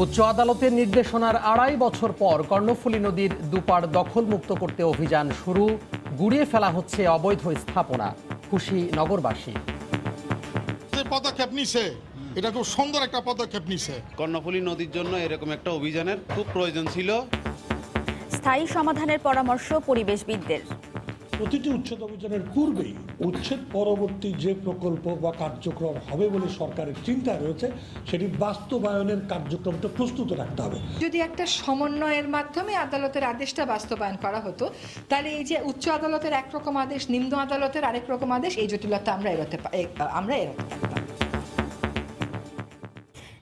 উচ্চ আদালতের নির্দেশনার ২.৫ বছর পর কর্ণফুলী নদীর দুপাড় দখলমুক্ত করতে অভিযান শুরু। গুড়িয়ে ফেলা হচ্ছে অবৈধ স্থাপনা। খুশি নগরবাসী। পদক্ষেপ নিছে, এটা খুব সুন্দর একটা পদক্ষেপ নিছে। কর্ণফুলী নদীর জন্য এরকম একটা অভিযানের খুব প্রয়োজন ছিল। স্থায়ী সমাধানের পরামর্শ পরিবেশবিদদের। প্রতিটি উচ্ছেদ অভিযানের পূর্বেই উচ্ছেদ পরবর্তী যে প্রকল্প বা কার্যক্রম হবে বলে সরকারের চিন্তা রয়েছে সেটি বাস্তবায়নের কার্যক্রমটা প্রস্তুত রাখতে হবে। যদি একটা সমন্বয়ের মাধ্যমে আদালতের আদেশটা বাস্তবায়ন করা হতো, তাহলে এই যে উচ্চ আদালতের একরকম আদেশ, নিম্ন আদালতের আরেক রকম আদেশ, এই জটিলতা আমরা এড়াতে পারতাম।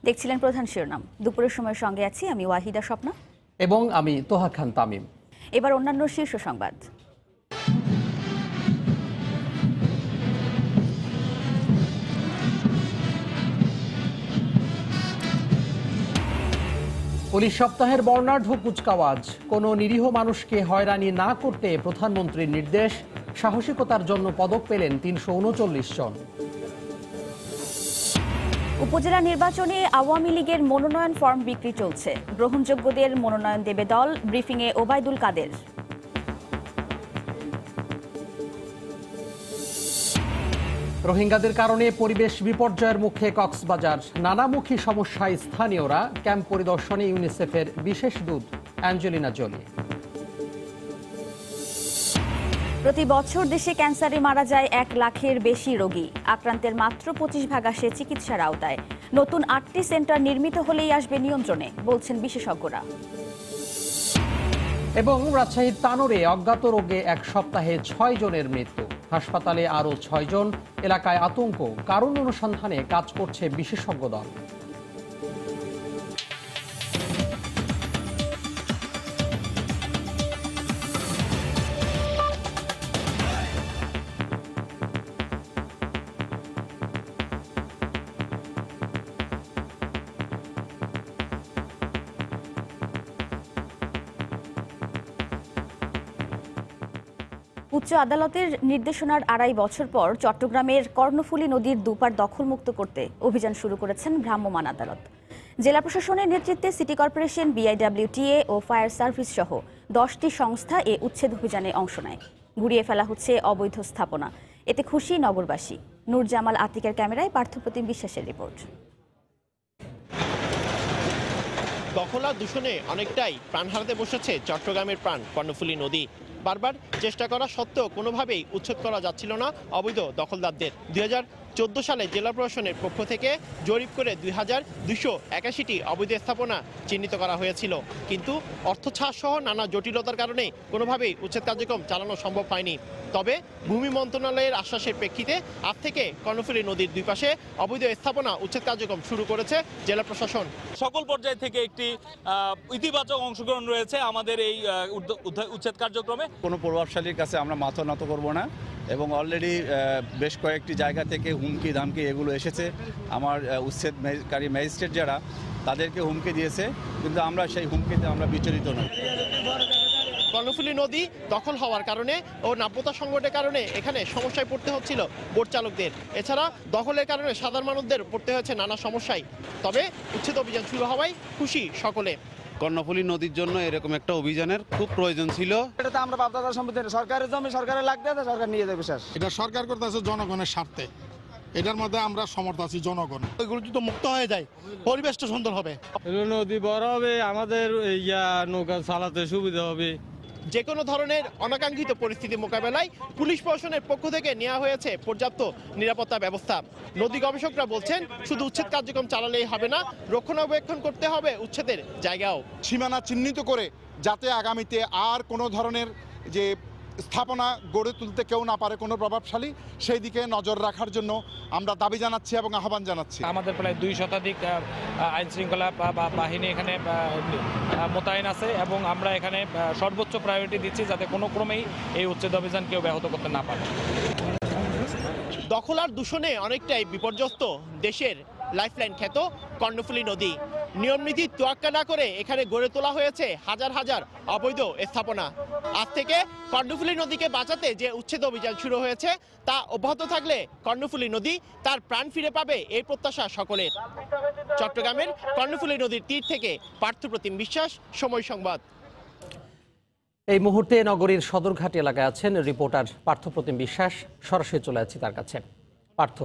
দেখছিলেন প্রধান শিরোনাম। দুপুরের সময় সঙ্গে আছি আমি ওয়াহিদা স্বপ্না এবং আমি তোহা খান তামিম। এবার অন্যান্য শীর্ষ সংবাদ। পুলিশ সপ্তাহের বর্ণাঢ্য কুচকাওয়াজ। কোনো নিরীহ মানুষকে হয়রানি না করতে প্রধানমন্ত্রীর নির্দেশ। সাহসিকতার জন্য পদক পেলেন ৩৩৯ জন। উপজেলা নির্বাচনে আওয়ামী লীগের মনোনয়ন ফর্ম বিক্রি চলছে। গ্রহণযোগ্যদের মনোনয়ন দেবে দল। ব্রিফিংয়ে ওবায়দুল কাদের। রোহিঙ্গাদের কারণে পরিবেশ বিপর্যয়ের মুখে কক্সবাজার। নানামুখী সমস্যায় স্থানীয়রা। ক্যাম্প পরিদর্শনে ইউনিসেফের বিশেষ দূত অ্যাঞ্জেলিনা জোলি। প্রতি বছর দেশে ক্যান্সারে মারা যায় ১ লাখের বেশি রোগী। আক্রান্তের মাত্র ২৫% আসে চিকিৎসার আওতায়। নতুন ৮টি সেন্টার নির্মিত হলেই আসবে নিয়ন্ত্রণে, বলছেন বিশেষজ্ঞরা। এবং রাজশাহীর তানোরে অজ্ঞাত রোগে ১ সপ্তাহে ৬ জনের মৃত্যু। হাসপাতালে আরও ৬ জন। এলাকায় আতঙ্ক। কারণ অনুসন্ধানে কাজ করছে বিশেষজ্ঞ দল। উচ্চ আদালতের নির্দেশনার ২.৫ বছর পর চট্টগ্রামের কর্ণফুলী নদীর দুপাড় দখলমুক্ত করতে অভিযান শুরু করেছেন ভ্রাম্যমাণ আদালত। জেলা প্রশাসনের নেতৃত্বে সিটি কর্পোরেশন, বিআইডব্লিউটিএ ও ফায়ার সার্ভিস সহ ১০টি সংস্থা এ উচ্ছেদ অভিযানে অংশ নেয়। গুড়িয়ে ফেলা হচ্ছে অবৈধ স্থাপনা। এতে খুশি নগরবাসী। নূর জামাল আতিকের ক্যামেরায় পার্থপ্রতিম বিশ্বাসের রিপোর্ট। দখল আর দূষণে অনেকটাই প্রাণ হারাতে বসেছে চট্টগ্রামের প্রাণ কর্ণফুলী নদী। বারবার চেষ্টা করা সত্ত্বেও কোনোভাবেই উচ্ছেদ করা যাচ্ছিল না অবৈধ দখলদারদের। ২০১৪ সালে জেলা প্রশাসনের পক্ষ থেকে জরিপ করে ২,২৮১টি অবৈধ স্থাপনা চিহ্নিত করা হয়েছিল, কিন্তু অর্থছাড় সহ নানা জটিলতার কারণে কোনোভাবেই উচ্ছেদ কার্যক্রম চালানো সম্ভব হয়নি। তবে ভূমি মন্ত্রণালয়ের আশ্বাসের প্রেক্ষিতে আজ থেকে কর্ণফুলী নদীর দুই পাশে অবৈধ স্থাপনা উচ্ছেদ কার্যক্রম শুরু করেছে জেলা প্রশাসন। সকল পর্যায় থেকে একটি ইতিবাচক অংশগ্রহণ রয়েছে আমাদের এই উচ্ছেদ কার্যক্রমে। কোনো প্রভাবশালীর কাছে আমরা মাথা নত করব না এবং অলরেডি বেশ কয়েকটি জায়গা থেকে হুমকি ধামকি এগুলো এসেছে। আমার উচ্ছেদকারী ম্যাজিস্ট্রেট যারা তাদেরকে হুমকি দিয়েছে, কিন্তু আমরা সেই হুমকিতে আমরা বিচলিত নই। কর্ণফুলী নদী দখল হওয়ার কারণে ও নাব্যতা সংকটের কারণে এখানে সমস্যায় পড়তে হচ্ছিল বোট চালকদের। এছাড়া দখলের কারণে সাধারণ মানুষদের পড়তে হয়েছে নানা সমস্যায়। তবে উচ্ছেদ অভিযান শুরু হওয়ায় খুশি সকলে। কর্ণফুলী নদীর জন্য এরকম একটা অভিযানের খুব প্রয়োজন ছিল। এটাতে আমরা বাপদাদা সম্পত্তি, সরকারের জমি সরকারের লাগতে আছে, সরকার নিয়ে যাবে শেষ। এটা সরকার করতেছে জনগণের স্বার্থে, এটার মধ্যে আমরা সমর্থ আছি জনগণ। এগুলো যদি মুক্ত হয়ে যায় পরিবেশটা সুন্দর হবে, নদী বড় হবে, আমাদের নৌকা চালাতে সুবিধা হবে। যে কোনো ধরনের অনাকাঙ্ক্ষিত পরিস্থিতি মোকাবেলায় পুলিশ প্রশাসনের পক্ষ থেকে নেওয়া হয়েছে পর্যাপ্ত নিরাপত্তা ব্যবস্থা। নদী গবেষকরা বলছেন শুধু উচ্ছেদ কার্যক্রম চালালেই হবে না, রক্ষণাবেক্ষণ করতে হবে উচ্ছেদের জায়গাও। সীমানা চিহ্নিত করে যাতে আগামীতে আর কোনো ধরনের যে স্থাপনা গড়ে তুলতে কেউ না পারে কোনো প্রভাবশালী, সেই দিকে নজর রাখার জন্য আমরা দাবি জানাচ্ছি এবং আহ্বান জানাচ্ছি। আমাদের প্রায় ২ শতাধিক আইন শৃঙ্খলা বাহিনী এখানে মোতায়েন আছে এবং আমরা এখানে সর্বোচ্চ প্রায়োরিটি দিচ্ছি যাতে কোনো ক্রমেই এই উচ্ছেদ অভিযান কেউ ব্যাহত করতে না পারে। দখল আর দূষণে অনেকটাই বিপর্যস্ত দেশের লাইফলাইন খ্যাত কর্ণফুলী নদী। নিয়মনীতি তোয়াক্কা না করে এখানে গড়ে তোলা হয়েছে হাজার হাজার অবৈধ স্থাপনা। আজ থেকে কর্ণফুলী নদীকে বাঁচাতে যে উচ্ছেদ অভিযান শুরু হয়েছে তা অব্যাহত থাকলে কর্ণফুলী নদী তার প্রাণ ফিরে পাবে এই প্রত্যাশা সকলের। চট্টগ্রামের কর্ণফুলী নদীর তীর থেকে পার্থপ্রতিম বিশ্বাস, সময় সংবাদ। এই মুহূর্তে নগরীর সদরঘাট এলাকায় আছেন রিপোর্টার পার্থপ্রতিম বিশ্বাস, সরাসরি চলে যাচ্ছি তার কাছে। পার্থ,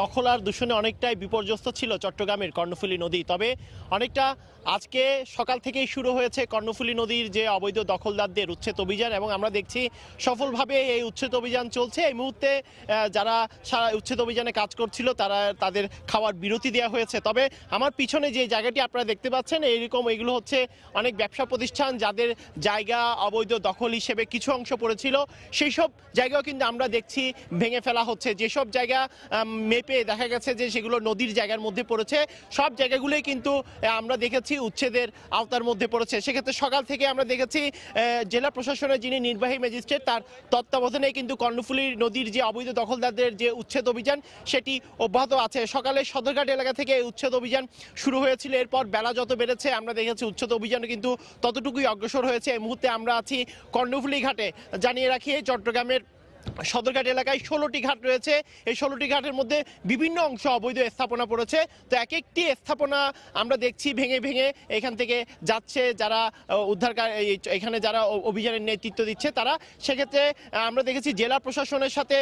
দখল আর দূষণে অনেকটাই বিপর্যস্ত ছিল চট্টগ্রামের কর্ণফুলী নদী, তবে অনেকটা আজকে সকাল থেকেই শুরু হয়েছে কর্ণফুলী নদীর যে অবৈধ দখলদারদের উচ্ছেদ অভিযান, এবং আমরা দেখছি সফলভাবে এই উচ্ছেদ অভিযান চলছে। এই মুহূর্তে যারা উচ্ছেদ অভিযানে কাজ করছিল তাদের খাওয়ার বিরতি দেওয়া হয়েছে। তবে আমার পিছনে যে জায়গাটি আপনারা দেখতে পাচ্ছেন এগুলো হচ্ছে অনেক ব্যবসা প্রতিষ্ঠান যাদের জায়গা অবৈধ দখল হিসেবে কিছু অংশ পড়েছিল, সেই সব জায়গাও কিন্তু আমরা দেখছি ভেঙে ফেলা হচ্ছে। যেসব জায়গা মেপে দেখা গেছে যে সেগুলো নদীর জায়গার মধ্যে পড়েছে, সব জায়গাগুলোই কিন্তু আমরা দেখেছি উচ্ছেদের আওতার মধ্যে পড়েছে। সেক্ষেত্রে সকাল থেকে আমরা দেখেছি জেলা প্রশাসনের যিনি নির্বাহী ম্যাজিস্ট্রেট তার তত্ত্বাবধানে কিন্তু কর্ণফুলী নদীর যে অবৈধ দখলদারদের যে উচ্ছেদ অভিযান সেটি অব্যাহত আছে। সকালে সদরঘাট এলাকা থেকে এই উচ্ছেদ অভিযান শুরু হয়েছিল, এরপর বেলা যত বেড়েছে আমরা দেখেছি উচ্ছেদ অভিযানও কিন্তু ততটুকুই অগ্রসর হয়েছে। এই মুহূর্তে আমরা আছি কর্ণফুলী ঘাটে। জানিয়ে রাখি চট্টগ্রামের সদরঘাট এলাকায় 16টি ঘাট রয়েছে। এই 16টি ঘাটের মধ্যে বিভিন্ন অংশ অবৈধ স্থাপনা পড়েছে। তো এক একটি স্থাপনা আমরা দেখছি ভেঙে ভেঙে এখান থেকে যাচ্ছে যারা উদ্ধারকারী, এখানে যারা অভিযানের নেতৃত্ব দিচ্ছে তারা। সেক্ষেত্রে আমরা দেখেছি জেলা প্রশাসনের সাথে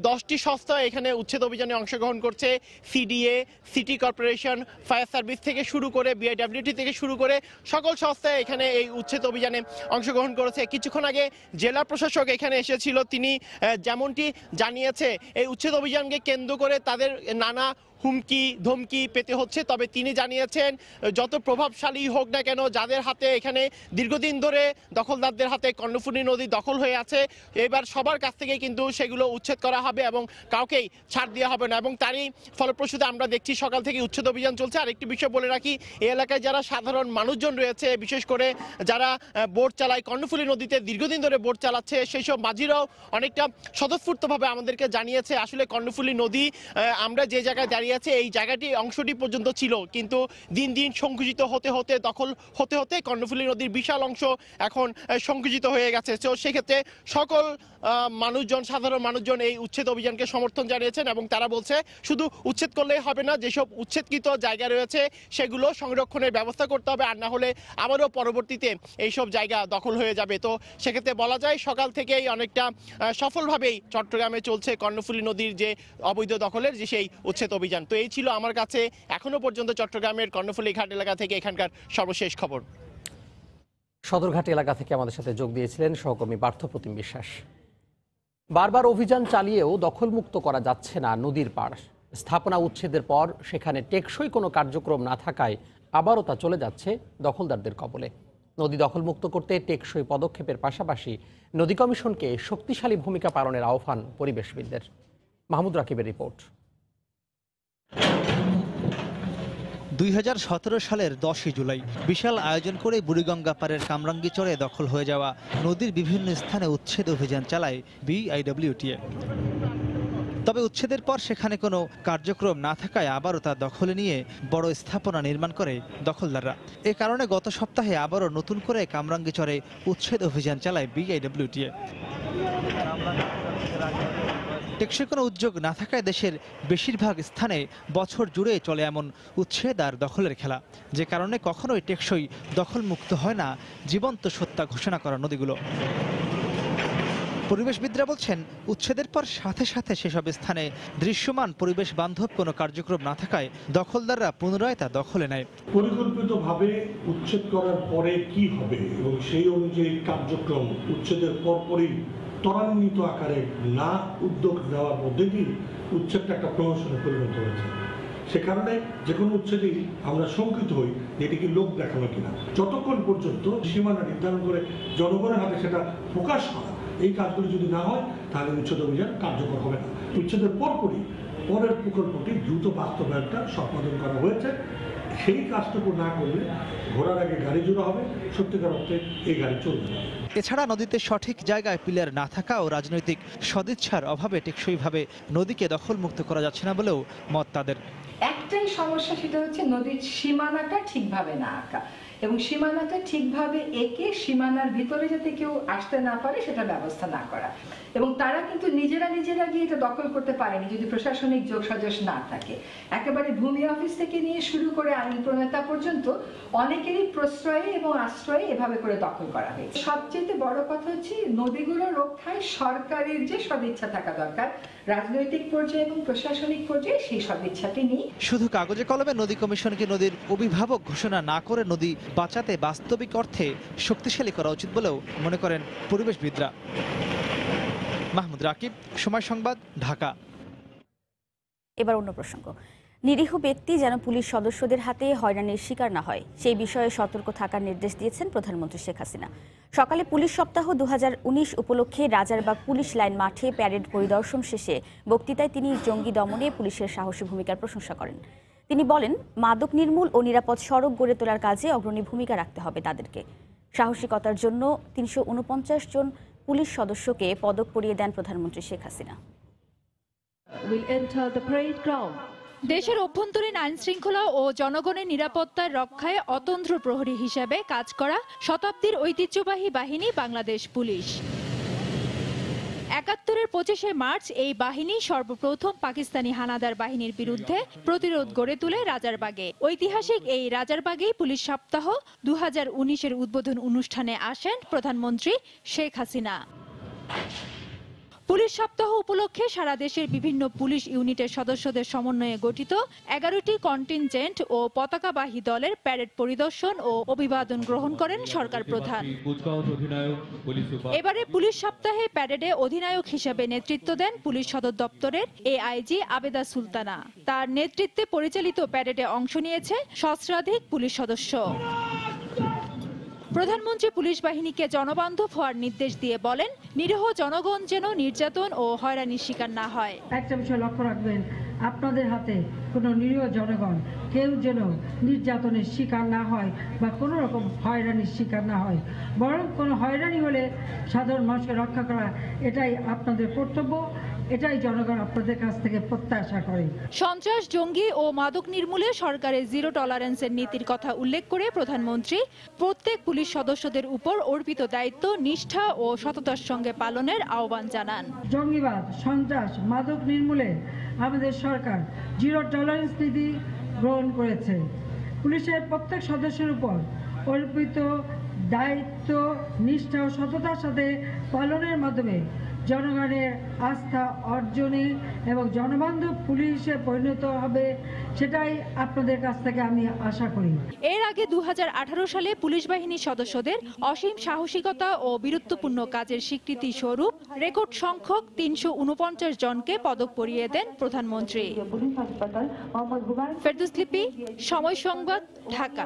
10টি সংস্থা এখানে উচ্ছেদ অভিযানে অংশগ্রহণ করছে। CDA, city corporation, fire service থেকে শুরু করে বিআইডব্লিউটি থেকে শুরু করে সকল সংস্থা এখানে এই উচ্ছেদ অভিযানে অংশগ্রহণ করেছে। কিছুক্ষণ আগে জেলা প্রশাসক এখানে এসেছিল, তিনি যেমনটি জানিয়েছে এই উচ্ছেদ অভিযানকে কেন্দ্র করে তাদের নানা হুমকি ধমকি পেতে হচ্ছে। তবে তিনি জানিয়েছেন যত প্রভাবশালী হোক না কেন, যাদের হাতে এখানে দীর্ঘদিন ধরে দখলদারদের হাতে কর্ণফুলী নদী দখল হয়ে আছে, এবার সবার কাছ থেকে কিন্তু সেগুলো উচ্ছেদ করা হবে এবং কাউকেই ছাড় দেওয়া হবে না। এবং তারই ফলপ্রসূতে আমরা দেখছি সকাল থেকে উচ্ছেদ অভিযান চলছে। আরেকটি বিষয় বলে রাখি, এই এলাকায় যারা সাধারণ মানুষজন রয়েছে, বিশেষ করে যারা বোট চালায়, কর্ণফুলী নদীতে দীর্ঘদিন ধরে বোট চালাচ্ছে, সেই সব মাঝিরাও অনেকটা স্বতঃস্ফূর্তভাবে আমাদেরকে জানিয়েছে আসলে কর্ণফুলী নদী আমরা যে জায়গায় দাঁড়িয়ে আছে এই জায়গাটি অংশটি পর্যন্ত ছিল, কিন্তু দিন দিন সংকুচিত হতে হতে দখল হতে হতে কর্ণফুলী নদীর বিশাল অংশ এখন সংকুচিত হয়ে গেছে। তো সেক্ষেত্রে সকল মানুষজন, সাধারণ মানুষজন এই উচ্ছেদ অভিযানকে সমর্থন জানিয়েছেন এবং তারা বলছে শুধু উচ্ছেদ করলেই হবে না, যেসব উচ্ছেদকৃত জায়গা রয়েছে সেগুলো সংরক্ষণের ব্যবস্থা করতে হবে, আর না হলে আবারও পরবর্তীতে এইসব জায়গা দখল হয়ে যাবে। তো সেক্ষেত্রে বলা যায় সকাল থেকেই অনেকটা সফলভাবেই চট্টগ্রামে চলছে কর্ণফুলী নদীর যে অবৈধ দখলের যে সেই উচ্ছেদ অভিযান। তো এই ছিল আমার কাছে এখনো পর্যন্ত চট্টগ্রামের কর্ণফুলী ঘাট এলাকা থেকে এখানকার সর্বশেষ খবর। সদরঘাট এলাকা থেকে আমাদের সাথে যোগ দিয়েছিলেন সহকর্মী পার্থপ্রতিম বিশ্বাস। বারবার অভিযান চালিয়েও দখলমুক্ত করা যাচ্ছে না নদীর পাড়। স্থাপনা উচ্ছেদের পর সেখানে টেকসই কোনো কার্যক্রম না থাকায় আবারও তা চলে যাচ্ছে দখলদারদের কবলে। নদী দখলমুক্ত করতে টেকসই পদক্ষেপের পাশাপাশি নদী কমিশনকে শক্তিশালী ভূমিকা পালনের আহ্বান পরিবেশবিদদের। মাহমুদ রাকিবের রিপোর্ট। 2017 সালের 10 জুলাই বিশাল আয়োজন করে বুড়িগঙ্গা পাড়ের কামরাঙ্গীচরে দখল হয়ে যাওয়া নদীর বিভিন্ন স্থানে উচ্ছেদ অভিযান চালায় বিআইডব্লিউটিএ। তবে উচ্ছেদের পর সেখানে কোনো কার্যক্রম না থাকায় আবারও তা দখলে নিয়ে বড় স্থাপনা নির্মাণ করে দখলদাররা। এ কারণে গত সপ্তাহে আবারও নতুন করে কামরাঙ্গীচরে উচ্ছেদ অভিযান চালায় বিআইডব্লিউটিএ। টেকসই কোনো উদ্যোগ না থাকায় দেশের বেশিরভাগ স্থানে বছর জুড়ে চলে এমন উচ্ছেদ আর দখলের খেলা, যে কারণে কখনোই টেকসই দখলমুক্ত হয় না জীবন্ত সত্তা ঘোষণা করা নদীগুলো। পরিবেশবিদরা বলছেন উচ্ছেদের পর সাথে সাথে সেসব স্থানে দৃশ্যমান পরিবেশ বান্ধব কোনো কার্যক্রম না থাকায় দখলদাররা পুনরায় তা দখলে নেয়। পরিকল্পিতভাবে উচ্ছেদ করার পরে কি হবে এবং সেই অনুযায়ী কার্যক্রম উচ্ছেদের পরপরই ত্বরান্বিত আকারে না উদ্যোগ নেওয়ার মধ্যে দিয়ে উচ্ছেদটা একটা প্রহসনে পরিণত হয়েছে। সে কারণে যে কোনো উচ্ছেদেই আমরা শঙ্কিত হই যে এটি কি লোক দেখানো কিনা। যতক্ষণ পর্যন্ত সীমানা নির্ধারণ করে জনগণের হাতে সেটা প্রকাশ করা, এই কাজগুলি যদি না হয় তাহলে উচ্ছেদ অভিযান কার্যকর হবে না। উচ্ছেদের পরপরই পরের প্রকল্পটি দ্রুত বাস্তবায়নটা সম্পাদন করা হয়েছে। সেই কাজটুকু না করলে ঘোড়ার আগে গাড়ি জোড়া হবে, সত্যিকার অর্থে এই গাড়ি চলবে না। এছাড়া নদীতে সঠিক জায়গায় পিলার না থাকা ও রাজনৈতিক সদিচ্ছার অভাবে টেকসইভাবে নদীকে দখলমুক্ত করা যাচ্ছে না বলেও মত তাদের। এক একটাই সমস্যা, সেটা হচ্ছে নদীর সীমানাটা ঠিকভাবে না আঁকা, এবং সীমানাটা ঠিকভাবে এঁকে সীমানার ভিতরে যাতে কেউ আসতে না পারে সেটা ব্যবস্থা না করা। এবং তারা কিন্তু নিজেরা গিয়ে এটা দখল করতে পারেনি যদি প্রশাসনিক যোগসাজশ না থাকে। একেবারে ভূমি অফিস থেকে নিয়ে শুরু করে আইন প্রণেতা পর্যন্ত অনেকেরই প্রশ্রয়ে এবং আশ্রয়ে এভাবে করে দখল করা হয়েছে। সবচেয়ে বড় কথা হচ্ছে নদীগুলো রক্ষায় সরকারের যে সদিচ্ছা থাকা দরকার, রাজনৈতিক পর্যায়ে এবং প্রশাসনিক পর্যায়ে সেই সদিচ্ছাটি নেই। শুধু কাগজে কলমে নদী কমিশনকে নদীর অভিভাবক ঘোষণা না করে নদী বাঁচাতে বাস্তবিক অর্থে শক্তিশালী করা উচিত বলেও মনে করেন পরিবেশবিদরা। মাহমুদ রাকিব, সময় সংবাদ, ঢাকা। এবার অন্য প্রসঙ্গ। নিরীহ ব্যক্তি যেন পুলিশ সদস্যদের হাতে হয়রানির শিকার না হয় সেই বিষয়ে সতর্ক থাকার নির্দেশ দিয়েছেন প্রধানমন্ত্রী শেখ হাসিনা। সকালে পুলিশ সপ্তাহ 2019 উপলক্ষে রাজারবাগ পুলিশ লাইন মাঠে প্যারেড পরিদর্শন শেষে বক্তৃতায় তিনি জঙ্গি দমনে পুলিশের সাহসী ভূমিকার প্রশংসা করেন। তিনি বলেন, মাদক নির্মূল ও নিরাপদ সড়ক গড়ে তোলার কাজে অগ্রণী ভূমিকা রাখতে হবে তাদেরকে। সাহসিকতার জন্য 349 জন পুলিশ সদস্যকে পদক পরিয়ে দেন প্রধানমন্ত্রী শেখ হাসিনা। দেশের অভ্যন্তরীণ আইন শৃঙ্খলা ও জনগণের নিরাপত্তার রক্ষায় অতন্দ্র প্রহরী হিসেবে কাজ করা শতাব্দীর ঐতিহ্যবাহী বাহিনী বাংলাদেশ পুলিশ। ৭১-এর 25শে মার্চ এই বাহিনী সর্বপ্রথম পাকিস্তানি হানাদার বাহিনীর বিরুদ্ধে প্রতিরোধ গড়ে তোলে রাজারবাগে। ঐতিহাসিক এই রাজারবাগেই পুলিশ সপ্তাহ 2019-এর উদ্বোধন অনুষ্ঠানে আসেন প্রধানমন্ত্রী শেখ হাসিনা। পুলিশ সপ্তাহ উপলক্ষে সারা দেশের বিভিন্ন পুলিশ ইউনিটের সদস্যদের সমন্বয়ে গঠিত 11টি কন্টিনজেন্ট ও পতাকাবাহী দলের প্যারেড পরিদর্শন ও অভিবাদন গ্রহণ করেন সরকার প্রধান। এবারে পুলিশ সপ্তাহে প্যারেডে অধিনায়ক হিসেবে নেতৃত্ব দেন পুলিশ সদর দপ্তরের এআইজি আবেদা সুলতানা। তার নেতৃত্বে পরিচালিত প্যারেডে অংশ নিয়েছে সহস্রাধিক পুলিশ সদস্য। প্রধানমন্ত্রী পুলিশ বাহিনীকে জনবান্ধব হওয়ার নির্দেশ দিয়ে বলেন, নিরীহ জনগণ যেন নির্যাতন ও হয়রানির শিকার না হয়। একটা বিষয় লক্ষ্য রাখবেন, আপনাদের হাতে কোনো নিরীহ জনগণ কেউ যেন নির্যাতনের শিকার না হয় বা কোনো রকম হয়রানির শিকার না হয়, বরং কোনো হয়রানি হলে সাধারণ মানুষকে রক্ষা করা এটাই আপনাদের কর্তব্য, এটাই জনগণ আপনাদের কাছ থেকে প্রত্যাশা করে। সন্ত্রাস, জঙ্গি ও মাদক নির্মূলে সরকারের জিরো টলারেন্সের নীতির কথা উল্লেখ করে প্রধানমন্ত্রী প্রত্যেক পুলিশ সদস্যদের উপর অর্পিত দায়িত্ব নিষ্ঠা ও সততার সঙ্গে পালনের আহ্বান জানান। জঙ্গিবাদ, সন্ত্রাস, মাদক নির্মূলে আমাদের সরকার জিরো টলারেন্স নীতি গ্রহণ করেছে। পুলিশের প্রত্যেক সদস্যের উপর অর্পিত দায়িত্ব নিষ্ঠা ও সততার সাথে পালনের মাধ্যমে জনগণের আস্থা অর্জনে এবং জনবান্ধব পুলিশে পরিণত হবে, সেটাই আপনাদের কাছ থেকে আমি আশা করি। এর আগে 2018 সালে পুলিশ বাহিনীর সদস্যদের অসীম সাহসিকতা ও বীরত্বপূর্ণ কাজের স্বীকৃতি স্বরূপ রেকর্ড সংখ্যক 349 জনকে পদক পরিয়ে দেন প্রধানমন্ত্রী। ফেরদৌস লিপি, সময় সংবাদ, ঢাকা।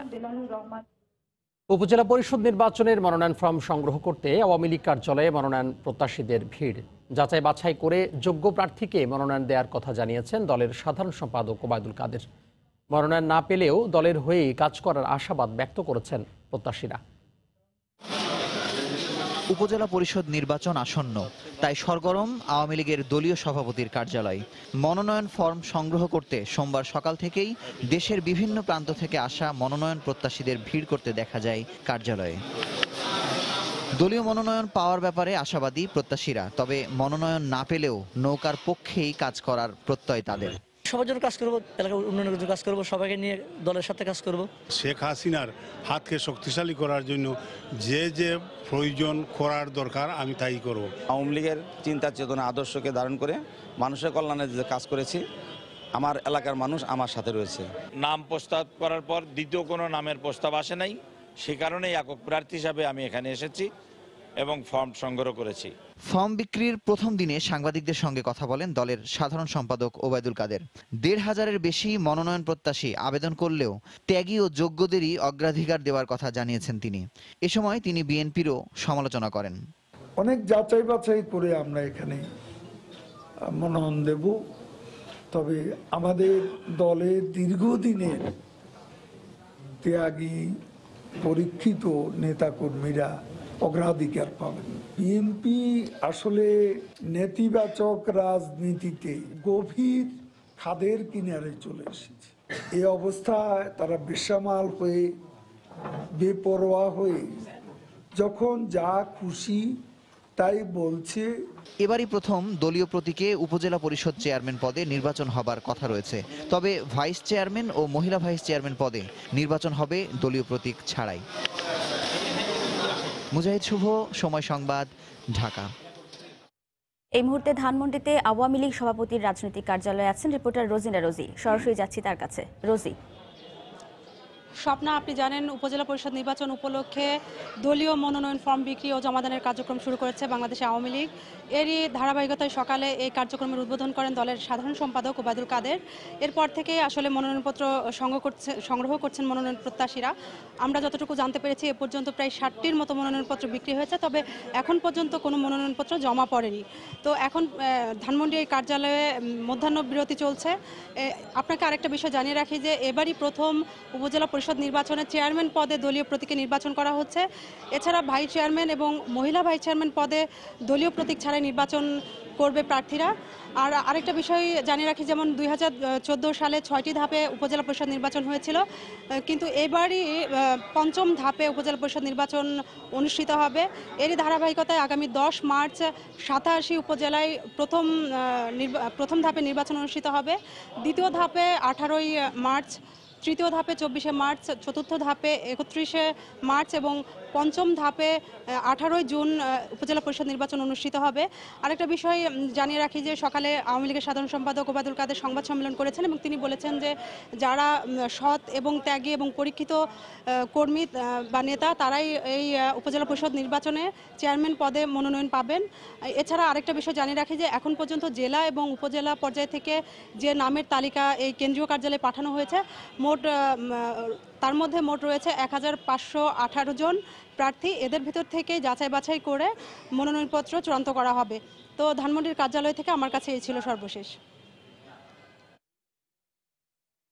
উপজেলা পরিষদ নির্বাচনের মনোনয়ন ফর্ম সংগ্রহ করতে আওয়ামী লীগ কার্যালয়ে মনোনয়ন প্রত্যাশীদের ভিড়। যাচাই বাছাই করে যোগ্য প্রার্থীকে মনোনয়ন দেওয়ার কথা জানিয়েছেন দলের সাধারণ সম্পাদক ওবায়দুল কাদের। মনোনয়ন না পেলেও দলের হয়েই কাজ করার আশাবাদ ব্যক্ত করেছেন প্রত্যাশীরা। উপজেলা পরিষদ নির্বাচন আসন্ন, তাই সরগরম আওয়ামী লীগের দলীয় সভাপতির কার্যালয়। মনোনয়ন ফর্ম সংগ্রহ করতে সোমবার সকাল থেকেই দেশের বিভিন্ন প্রান্ত থেকে আসা মনোনয়ন প্রত্যাশীদের ভিড় করতে দেখা যায় কার্যালয়ে। দলীয় মনোনয়ন পাওয়ার ব্যাপারে আশাবাদী প্রত্যাশীরা, তবে মনোনয়ন না পেলেও নৌকার পক্ষেই কাজ করার প্রত্যয় তাদের। সবার জন্য কাজ করবো, এলাকার উন্নয়নের জন্য কাজ করবো, সবাইকে নিয়ে দলের সাথে কাজ করব। শেখ হাসিনার হাতকে শক্তিশালী করার জন্য যে যে প্রয়োজন করার দরকার আমি তাই করব। আওয়ামী লীগের চিন্তা চেতনা আদর্শকে ধারণ করে মানুষের কল্যাণে যে কাজ করেছি, আমার এলাকার মানুষ আমার সাথে রয়েছে। নাম প্রস্তাব করার পর দ্বিতীয় কোনো নামের প্রস্তাব আসে নাই, সে কারণেই একক প্রার্থী হিসাবে আমি এখানে এসেছি এবং ফর্ম সংগ্রহ করেছি। ফর্ম বিক্রির প্রথম দিনে সাংবাদিকদের সঙ্গে কথা বলেন দলের সাধারণ সম্পাদক ওবায়দুল কাদের। ১৫০০-এর বেশি মনোনয়ন প্রত্যাশী আবেদন করলেও ত্যাগী ও যোগ্যদেরই অগ্রাধিকার দেওয়ার কথা জানিয়েছেন তিনি। এ সময় তিনি বিএনপিরও সমালোচনা করেন। অনেক যাচাই বাছাই করে আমরা এখানে মনোনয়ন দেব, তবে আমাদের দলে দীর্ঘদিনের ত্যাগী পরীক্ষিত নেতাকর্মীরা অগ্রাধিকার পাবেন। বিএনপি আসলে নেতিবাচক রাজনীতিতে গভীর খাদের কিনারে চলে এসেছে। এই অবস্থায় তারা বেসামাল হয়ে বেপরোয়া হয়ে যখন যা খুশি তাই বলছে। এবারই প্রথম দলীয় প্রতীকে উপজেলা পরিষদ চেয়ারম্যান পদে নির্বাচন হবার কথা রয়েছে। তবে ভাইস চেয়ারম্যান ও মহিলা ভাইস চেয়ারম্যান পদে নির্বাচন হবে দলীয় প্রতীক ছাড়াই। মুজাহিদ শুভ, সময় সংবাদ, ঢাকা। এই মুহূর্তে ধানমন্ডিতে আওয়ামী লীগ সভাপতির রাজনৈতিক কার্যালয়ে আছেন রিপোর্টার রোজিনা রোজি। সরাসরি যাচ্ছি তার কাছে। রোজি, স্বপ্না, আপনি জানেন উপজেলা পরিষদ নির্বাচন উপলক্ষে দলীয় মনোনয়ন ফর্ম বিক্রি ও জমাদানের কার্যক্রম শুরু করেছে বাংলাদেশ আওয়ামী লীগ। এরই ধারাবাহিকতায় সকালে এই কার্যক্রমের উদ্বোধন করেন দলের সাধারণ সম্পাদক ওবায়দুল কাদের। এরপর থেকে আসলে মনোনয়নপত্র সংগ্রহ করছেন মনোনয়ন প্রত্যাশীরা। আমরা যতটুকু জানতে পেরেছি এ পর্যন্ত প্রায় 60টির মতো মনোনয়নপত্র বিক্রি হয়েছে, তবে এখন পর্যন্ত কোনো মনোনয়নপত্র জমা পড়েনি। তো এখন ধানমন্ডি এই কার্যালয়ে মধ্যাহ্ন বিরতি চলছে। আপনাকে আরেকটা বিষয় জানিয়ে রাখি যে এবারই প্রথম উপজেলা পরিষদ নির্বাচনে চেয়ারম্যান পদে দলীয় প্রতীকে নির্বাচন করা হচ্ছে। এছাড়া ভাইস চেয়ারম্যান এবং মহিলা ভাইস চেয়ারম্যান পদে দলীয় প্রতীক ছাড়াই নির্বাচন করবে প্রার্থীরা। আর আরেকটা বিষয় জানিয়ে রাখি, যেমন 2014 সালে 6টি ধাপে উপজেলা পরিষদ নির্বাচন হয়েছিল, কিন্তু এবারই পঞ্চম ধাপে উপজেলা পরিষদ নির্বাচন অনুষ্ঠিত হবে। এরই ধারাবাহিকতায় আগামী 10 মার্চ 87 উপজেলায় প্রথম ধাপে নির্বাচন অনুষ্ঠিত হবে। দ্বিতীয় ধাপে 18ই মার্চ, তৃতীয় ধাপে 24শে মার্চ, চতুর্থ ধাপে 31শে মার্চ এবং পঞ্চম ধাপে 18ই জুন উপজেলা পরিষদ নির্বাচন অনুষ্ঠিত হবে। আরেকটা বিষয় জানিয়ে রাখি যে সকালে আওয়ামী লীগের সাধারণ সম্পাদক ওবায়দুল কাদের সংবাদ সম্মেলন করেছেন এবং তিনি বলেছেন যে যারা সৎ এবং ত্যাগী এবং পরীক্ষিত কর্মী বা নেতা তারাই এই উপজেলা পরিষদ নির্বাচনে চেয়ারম্যান পদে মনোনয়ন পাবেন। এছাড়া আরেকটা বিষয় জানিয়ে রাখি যে এখন পর্যন্ত জেলা এবং উপজেলা পর্যায় থেকে যে নামের তালিকা এই কেন্দ্রীয় কার্যালয়ে পাঠানো হয়েছে, তার মধ্যে মোট রয়েছে 1518 জন প্রার্থী। এদের ভিতর থেকে যাচাই বাছাই করে মনোনয়নপত্র চূড়ান্ত করা হবে। তো ধানমন্ডির কার্যালয় থেকে আমার কাছে এই ছিল সর্বশেষ।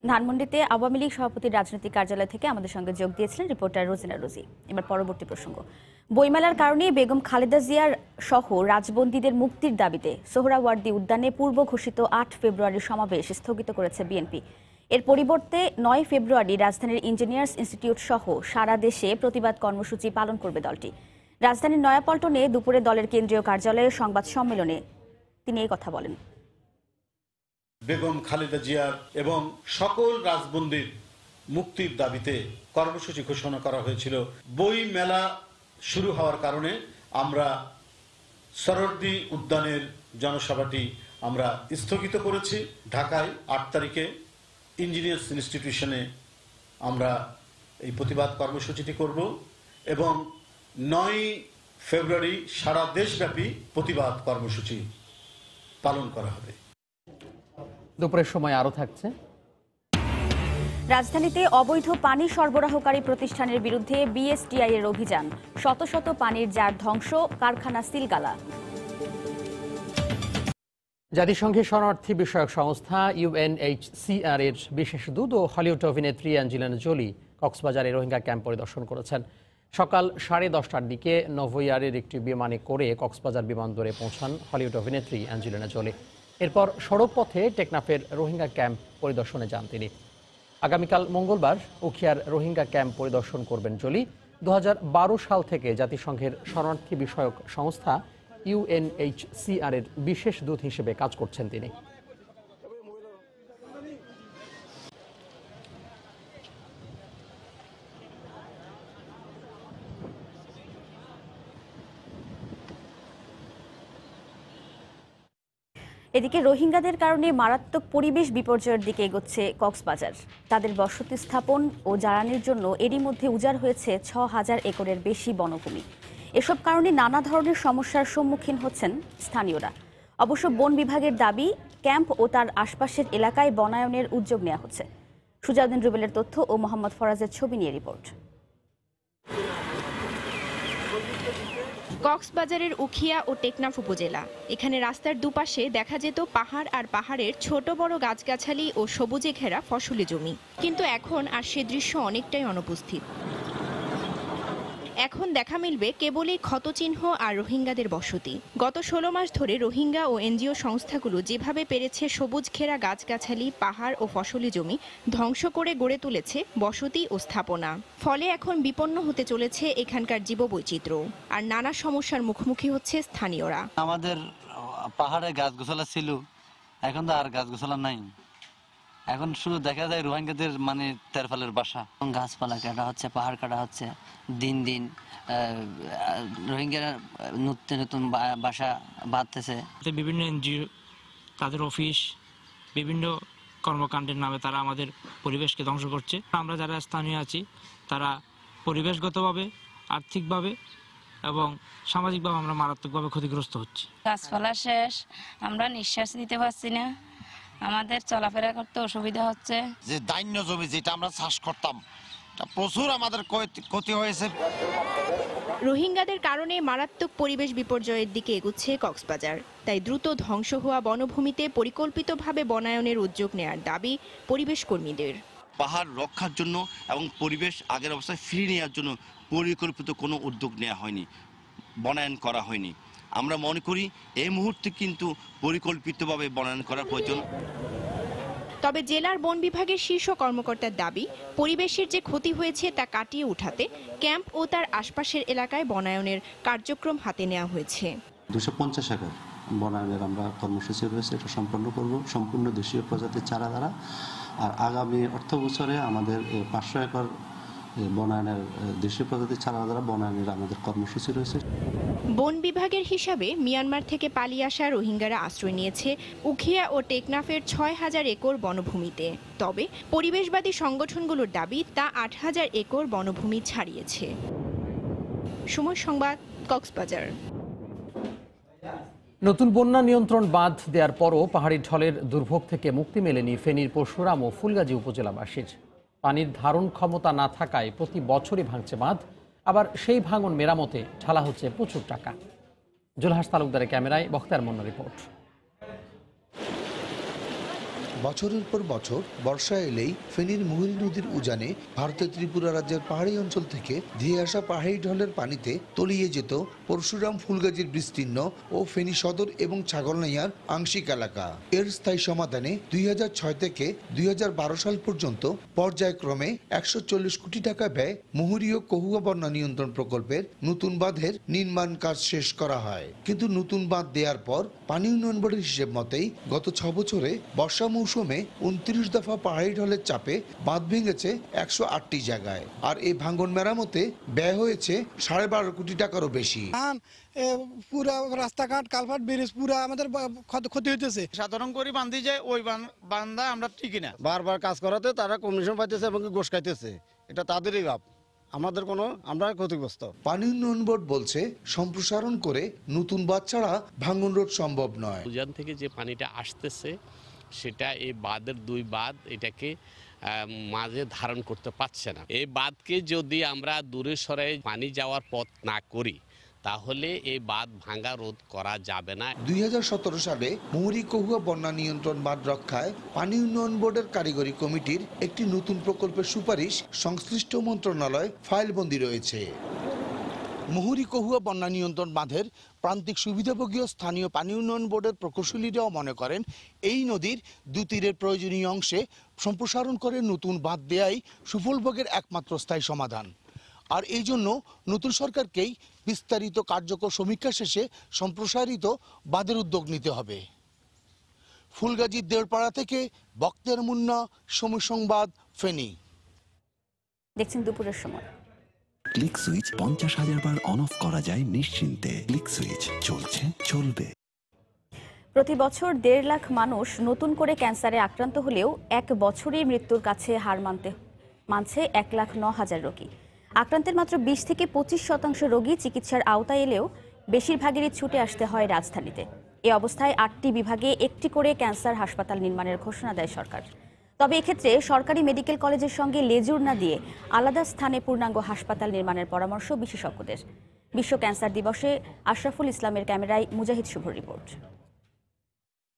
ধানমন্ডিতে আওয়ামী লীগ সভাপতির রাজনৈতিক কার্যালয় থেকে আমাদের সঙ্গে যোগ দিয়েছিলেন রিপোর্টার রোজিনা রোজি। এবার পরবর্তী প্রসঙ্গ। বইমেলার কারণে বেগম খালেদা জিয়ার সহ রাজবন্দীদের মুক্তির দাবিতে সোহরাওয়ার্দী উদ্যানে পূর্ব ঘোষিত 8 ফেব্রুয়ারির সমাবেশ স্থগিত করেছে বিএনপি। এর পরিবর্তে 9 ফেব্রুয়ারি রাজধানীর ইঞ্জিনিয়ার্স ইনস্টিটিউট সহ সারা দেশে প্রতিবাদ কর্মসূচি পালন করবে দলটি। রাজধানীর নয়াপল্টনে দুপুরে দলের কেন্দ্রীয় কার্যালয়ে সংবাদ সম্মেলনে তিনি এই কথা বলেন। বেগম খালেদা জিয়ার এবং সকল রাজবন্দীর মুক্তির দাবিতে কর্মসূচি ঘোষণা করা হয়েছিল। বই মেলা শুরু হওয়ার কারণে আমরা সরোয়ার্দী উদ্যানের জনসভাটি আমরা স্থগিত করেছি। ঢাকায় 8 তারিখে ইঞ্জিনিয়ার্স ইনস্টিটিউশনে আমরা এই প্রতিবাদ কর্মসূচিটি করব এবং 9 ফেব্রুয়ারি সারা দেশব্যাপী প্রতিবাদ কর্মসূচি পালন করা হবে। দুপুরের সময় আরও থাকছে। রাজধানীতে অবৈধ পানি সরবরাহকারী প্রতিষ্ঠানের বিরুদ্ধে বিএসটিআই এর অভিযান, শত শত পানির জার ধ্বংস, কারখানা সিলগালা। জাতিসংঘের শরণার্থী বিষয়ক সংস্থা UNHCR এর বিশেষ দূত ও হলিউড অভিনেত্রী অ্যাঞ্জেলিনা জোলি কক্সবাজারে রোহিঙ্গা ক্যাম্প পরিদর্শন করেছেন। সকাল 10:30টার দিকে নভোয়ারের একটি বিমানে করে কক্সবাজার বিমানবন্দরে পৌঁছান হলিউড অভিনেত্রী অ্যাঞ্জেলিনা জোলি। এরপর সড়ক পথে টেকনাফের রোহিঙ্গা ক্যাম্প পরিদর্শনে যান তিনি। আগামীকাল মঙ্গলবার উখিয়ার রোহিঙ্গা ক্যাম্প পরিদর্শন করবেন জোলি। 2012 সাল থেকে জাতিসংঘের শরণার্থী বিষয়ক সংস্থা UNHCR এর বিশেষ দূত হিসেবে কাজ করছেন তিনি। এদিকে রোহিঙ্গাদের কারণে মারাত্মক পরিবেশ বিপর্যয়ের দিকে এগোচ্ছে কক্সবাজার। তাদের বসতি স্থাপন ও জ্বালানির জন্য এরই মধ্যে উজাড় হয়েছে 6000 একরের বেশি বনভূমি। এসব কারণে নানা ধরনের সমস্যার সম্মুখীন হচ্ছেন স্থানীয়রা। অবশ্য বন বিভাগের দাবি, ক্যাম্প ও তার আশপাশের এলাকায় বনায়নের উদ্যোগ নেওয়া হচ্ছে। সুজাউদ্দিন রুবেলের তথ্য ও মোহাম্মদ ফরাজের ছবি নিয়ে রিপোর্ট। কক্সবাজারের উখিয়া ও টেকনাফ উপজেলা। এখানে রাস্তার দুপাশে দেখা যেত পাহাড় আর পাহাড়ের ছোট বড় গাছগাছালি ও সবুজে ঘেরা ফসলি জমি, কিন্তু এখন আর সে দৃশ্য অনেকটাই অনুপস্থিত। এখন দেখা মিলবে কেবলই ক্ষতচিহ্ন আর রোহিঙ্গাদের বসতি। গত 16 মাস ধরে রোহিঙ্গা ও এনজিও সংস্থাগুলো যেভাবে পেরেছে সবুজ ঘেরা গাছগাছালি, পাহাড় ও ফসলি জমি ধ্বংস করে গড়ে তুলেছে বসতি ও স্থাপনা। ফলে এখন বিপন্ন হতে চলেছে এখানকার জীববৈচিত্র্য, আর নানা সমস্যার মুখোমুখি হচ্ছে স্থানীয়রা। আমাদের পাহাড়ে গাছগাছালা ছিল, এখন তো আর গাছগাছালা নাই। এখন শুধু দেখা যায় রোহিঙ্গাদের মানে তেরফালের বাসা, গাছপালা কাটা হচ্ছে, পাহাড় কাটা হচ্ছে, দিন দিন রোহিঙ্গারা নতুন নতুন বাসা বাঁধতেছে। বিভিন্ন এনজিও তাদের অফিস বিভিন্ন কর্মকাণ্ডের নামে তারা আমাদের পরিবেশকে ধ্বংস করছে। আমরা যারা স্থানীয় আছি তারা পরিবেশগতভাবে, আর্থিকভাবে এবং সামাজিকভাবে আমরা মারাত্মকভাবে ক্ষতিগ্রস্ত হচ্ছি। গাছপালা শেষ, আমরা নিঃশ্বাস নিতে পারছি না, আমাদের চলাফেরা করতে অসুবিধা হচ্ছে। যে ধান্য জমি যেটা আমরা চাষ করতাম প্রচুর আমাদের ক্ষতি হয়েছে। রোহিঙ্গাদের কারণে মারাত্মক পরিবেশ বিপর্যয়ের দিকে এগুচ্ছে কক্সবাজার। তাই দ্রুত ধ্বংস হওয়া বনভূমিতে পরিকল্পিতভাবে বনায়নের উদ্যোগ নেয়ার দাবি পরিবেশ কর্মীদের। পাহাড় রক্ষার জন্য এবং পরিবেশ আগের অবস্থায় ফিরিয়ে নেওয়ার জন্য পরিকল্পিত কোনো উদ্যোগ নেওয়া হয়নি, বনায়ন করা হয়নি। আমরা মনে করি এই মুহূর্তে কিন্তু পরিকল্পিতভাবে বনায়ন করার প্রয়োজন। তবে জেলার বন বিভাগের শীর্ষ কর্মকর্তার দাবি, পরিবেশের যে ক্ষতি হয়েছে তা কাটিয়ে উঠাতে ক্যাম্প ও তার আশপাশের এলাকায় বনায়নের কার্যক্রম হাতে নেওয়া হয়েছে। 250 একর বনায়নের আমরা কর্মসূচি রয়েছে, এটা সম্পন্ন করব সম্পূর্ণ দেশীয় প্রজাতির চারা দ্বারা। আর আগামী অর্থ বছরে আমাদের 500 একর বনায়নের দেশীয় প্রজাতির চারা দ্বারা বনায়নের আমাদের কর্মসূচি রয়েছে। বন বিভাগের হিসাবে মিয়ানমার থেকে পালিয়ে আসা রোহিঙ্গারা আশ্রয় নিয়েছে উখিয়া ও টেকনাফের 6000 একর বনভূমিতে। তবে পরিবেশবাদী সংগঠনগুলোর দাবি তা 8000 একর বনভূমি ছাড়িয়েছে। সময় সংবাদ, কক্সবাজার। নতুন বন্যা নিয়ন্ত্রণ বাঁধ দেওয়ার পরও পাহাড়ি ঢলের দুর্ভোগ থেকে মুক্তি মেলেনি ফেনীর পরশুরাম ও ফুলগাজী উপজেলাবাসীর। পানির ধারণ ক্ষমতা না থাকায় প্রতি বছরই ভাঙছে বাঁধ, আবার সেই ভাঙন মেরামতে ঢালা হচ্ছে প্রচুর টাকা। জুলহাস তালুকদারের ক্যামেরায় বখতিয়ার মন্না রিপোর্ট। বছরের পর বছর বর্ষা এলেই ফেনীর মুহুরী নদীর উজানে ভারতের ত্রিপুরা রাজ্যের পাহাড়ি অঞ্চল থেকে ধেয়ে আসা পাহাড়ি ঢলের পানিতে তলিয়ে যেত পরশুরাম ফুলগাজীর বিস্তীর্ণ ও ফেনী সদর এবং ছাগলনাইয়ার আংশিক এলাকা। এর স্থায়ী সমাধানে 2006 থেকে 2012 সাল পর্যন্ত পর্যায়ক্রমে 140 কোটি টাকা ব্যয় মুহুরী ও কহুয়া বন্যা নিয়ন্ত্রণ প্রকল্পের নতুন বাঁধের নির্মাণ কাজ শেষ করা হয়। কিন্তু নতুন বাঁধ দেওয়ার পর পানি উন্নয়ন বোর্ডের হিসেব মতেই গত 6 বছরে বর্ষা মৌসুমে 29 দফা পাহাড়ি ঢলের চাপে বাঁধ ভেঙেছে 108টি জায়গায়। আর এই ভাঙন মেরামতে ব্যয় হয়েছে 12.5 কোটি টাকারও বেশি। পুরা রাস্তাঘাট, কালভার্ট, ব্রিজ পুরা আমাদের ক্ষতি হইতেছে। সাধারণ করে বান্ধি যায়, ওই বান্ধা আমরা ঠিকই না। বারবার কাজ করাতে তারা কমিশন পাইতেছে এবং ঘোষ খাইতেছে, এটা তাদেরই লাভ, আমাদের কোনো আমরা ক্ষতিগ্রস্ত। পানি উন্নয়ন বোর্ড বলছে সম্প্রসারণ করে নতুন বাঁধ ছাড়া ভাঙন রোধ সম্ভব নয়। উজান থেকে যে পানিটা আসতেছে সেটা এই বাঁধের 2 বাঁধ এটাকে মাঝে ধারণ করতে পারছে না। এই বাঁধকে যদি আমরা দূরে সরাই পানি যাওয়ার পথ না করি তাহলে এই বাঁধ ভাঙা রোধ করা যাবে না। 2017 সালে মুহুরী কহুয়া বন্যা নিয়ন্ত্রণ বাঁধ রক্ষায় পানি উন্নয়ন বোর্ডের কারিগরি কমিটির একটি নতুন প্রকল্পের সুপারিশ সংশ্লিষ্ট মন্ত্রণালয় ফাইলবন্দি রয়েছে। মুহুরী কহুয়া বন্যা নিয়ন্ত্রণ বাঁধের প্রান্তিক সুবিধাভোগী স্থানীয় পানি উন্নয়ন বোর্ডের প্রকৌশলীরাও মনে করেন এই নদীর 2 তীরের প্রয়োজনীয় অংশে সম্প্রসারণ করে নতুন বাঁধ দেয়াই সুফলভোগের একমাত্র স্থায়ী সমাধান। আর এই জন্য নতুন সরকারকেই বিস্তারিত কার্যকর সমীক্ষা শেষে সম্প্রসারিত বাঁধের উদ্যোগ নিতে হবে। ফুলগাজীর দেড়পাড়া থেকে বখতিয়ার মুন্না, সময় সংবাদ, ফেনী। দেখছেন দুপুরের সময়। Click switch 50,000 bar on of করা যায় নিশ্চিন্তে। ক্লিক সুইচ চলছে, চলবে। প্রতি বছর 1.5 লাখ মানুষ নতুন করে ক্যান্সারে আক্রান্ত হলেও 1 বছরেই মৃত্যুর কাছে হার মানছে 1,09,000 রোগী। আক্রান্তের মাত্র 20 থেকে 25% রোগী চিকিৎসার আওতায় এলেও বেশিরভাগেরই ছুটে আসতে হয় রাজধানীতে। এই অবস্থায় 8টি বিভাগে একটি করে ক্যান্সার হাসপাতাল নির্মাণের ঘোষণা দেয় সরকার। তবে এক্ষেত্রে সরকারি মেডিকেল কলেজের সঙ্গে লেজুর না দিয়ে আলাদা স্থানে পূর্ণাঙ্গ হাসপাতাল নির্মাণের পরামর্শ বিশেষজ্ঞদের। বিশ্ব ক্যান্সার দিবসে আশরাফুল ইসলামের ক্যামেরায় মুজাহিদ শুভর রিপোর্ট।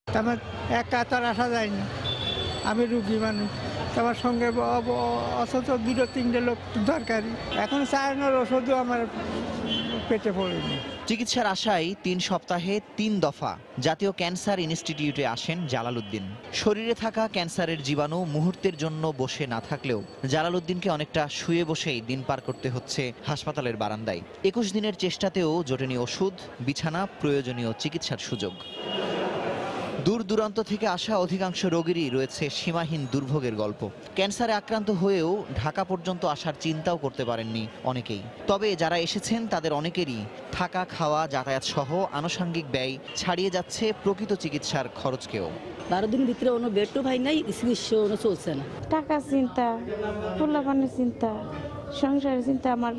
আমার একা তো আসা যায় না, আমি রুগী মানুষ, তোমার সঙ্গে অথচ 2-3 লোক দরকারি, এখন চায়নার ওষুধও আমার পেটে পড়েনি। চিকিৎসার আশায় 3 সপ্তাহে 3 দফা জাতীয় ক্যান্সার ইনস্টিটিউটে আসেন জালালউদ্দিন। শরীরে থাকা ক্যান্সারের জীবাণু মুহূর্তের জন্য বসে না থাকলেও জালালউদ্দিনকে অনেকটা শুয়ে বসেই দিন পার করতে হচ্ছে হাসপাতালের বারান্দায়। 21 দিনের চেষ্টাতেও জোটেনি ওষুধ, বিছানা, প্রয়োজনীয় চিকিৎসার সুযোগ। দূর দূরান্ত থেকে আসা অধিকাংশ রোগীরই রয়েছে সীমাহীন দুর্ভোগের গল্প। ক্যান্সারে আক্রান্ত হয়েও ঢাকা পর্যন্ত আসার চিন্তাও করতে পারেননি অনেকেই। তবে যারা এসেছেন তাদের অনেকেরই থাকা, খাওয়া, যাতায়াত সহ আনুষঙ্গিক ব্যয় ছাড়িয়ে যাচ্ছে প্রকৃত চিকিৎসার খরচকেও। 12 দিনের ভিতরে কোনো বেডও ভাই নাই, চিকিৎসা চলছে না। টাকা চিন্তা, পোলাপানের চিন্তা, সংসারের চিন্তা, আমার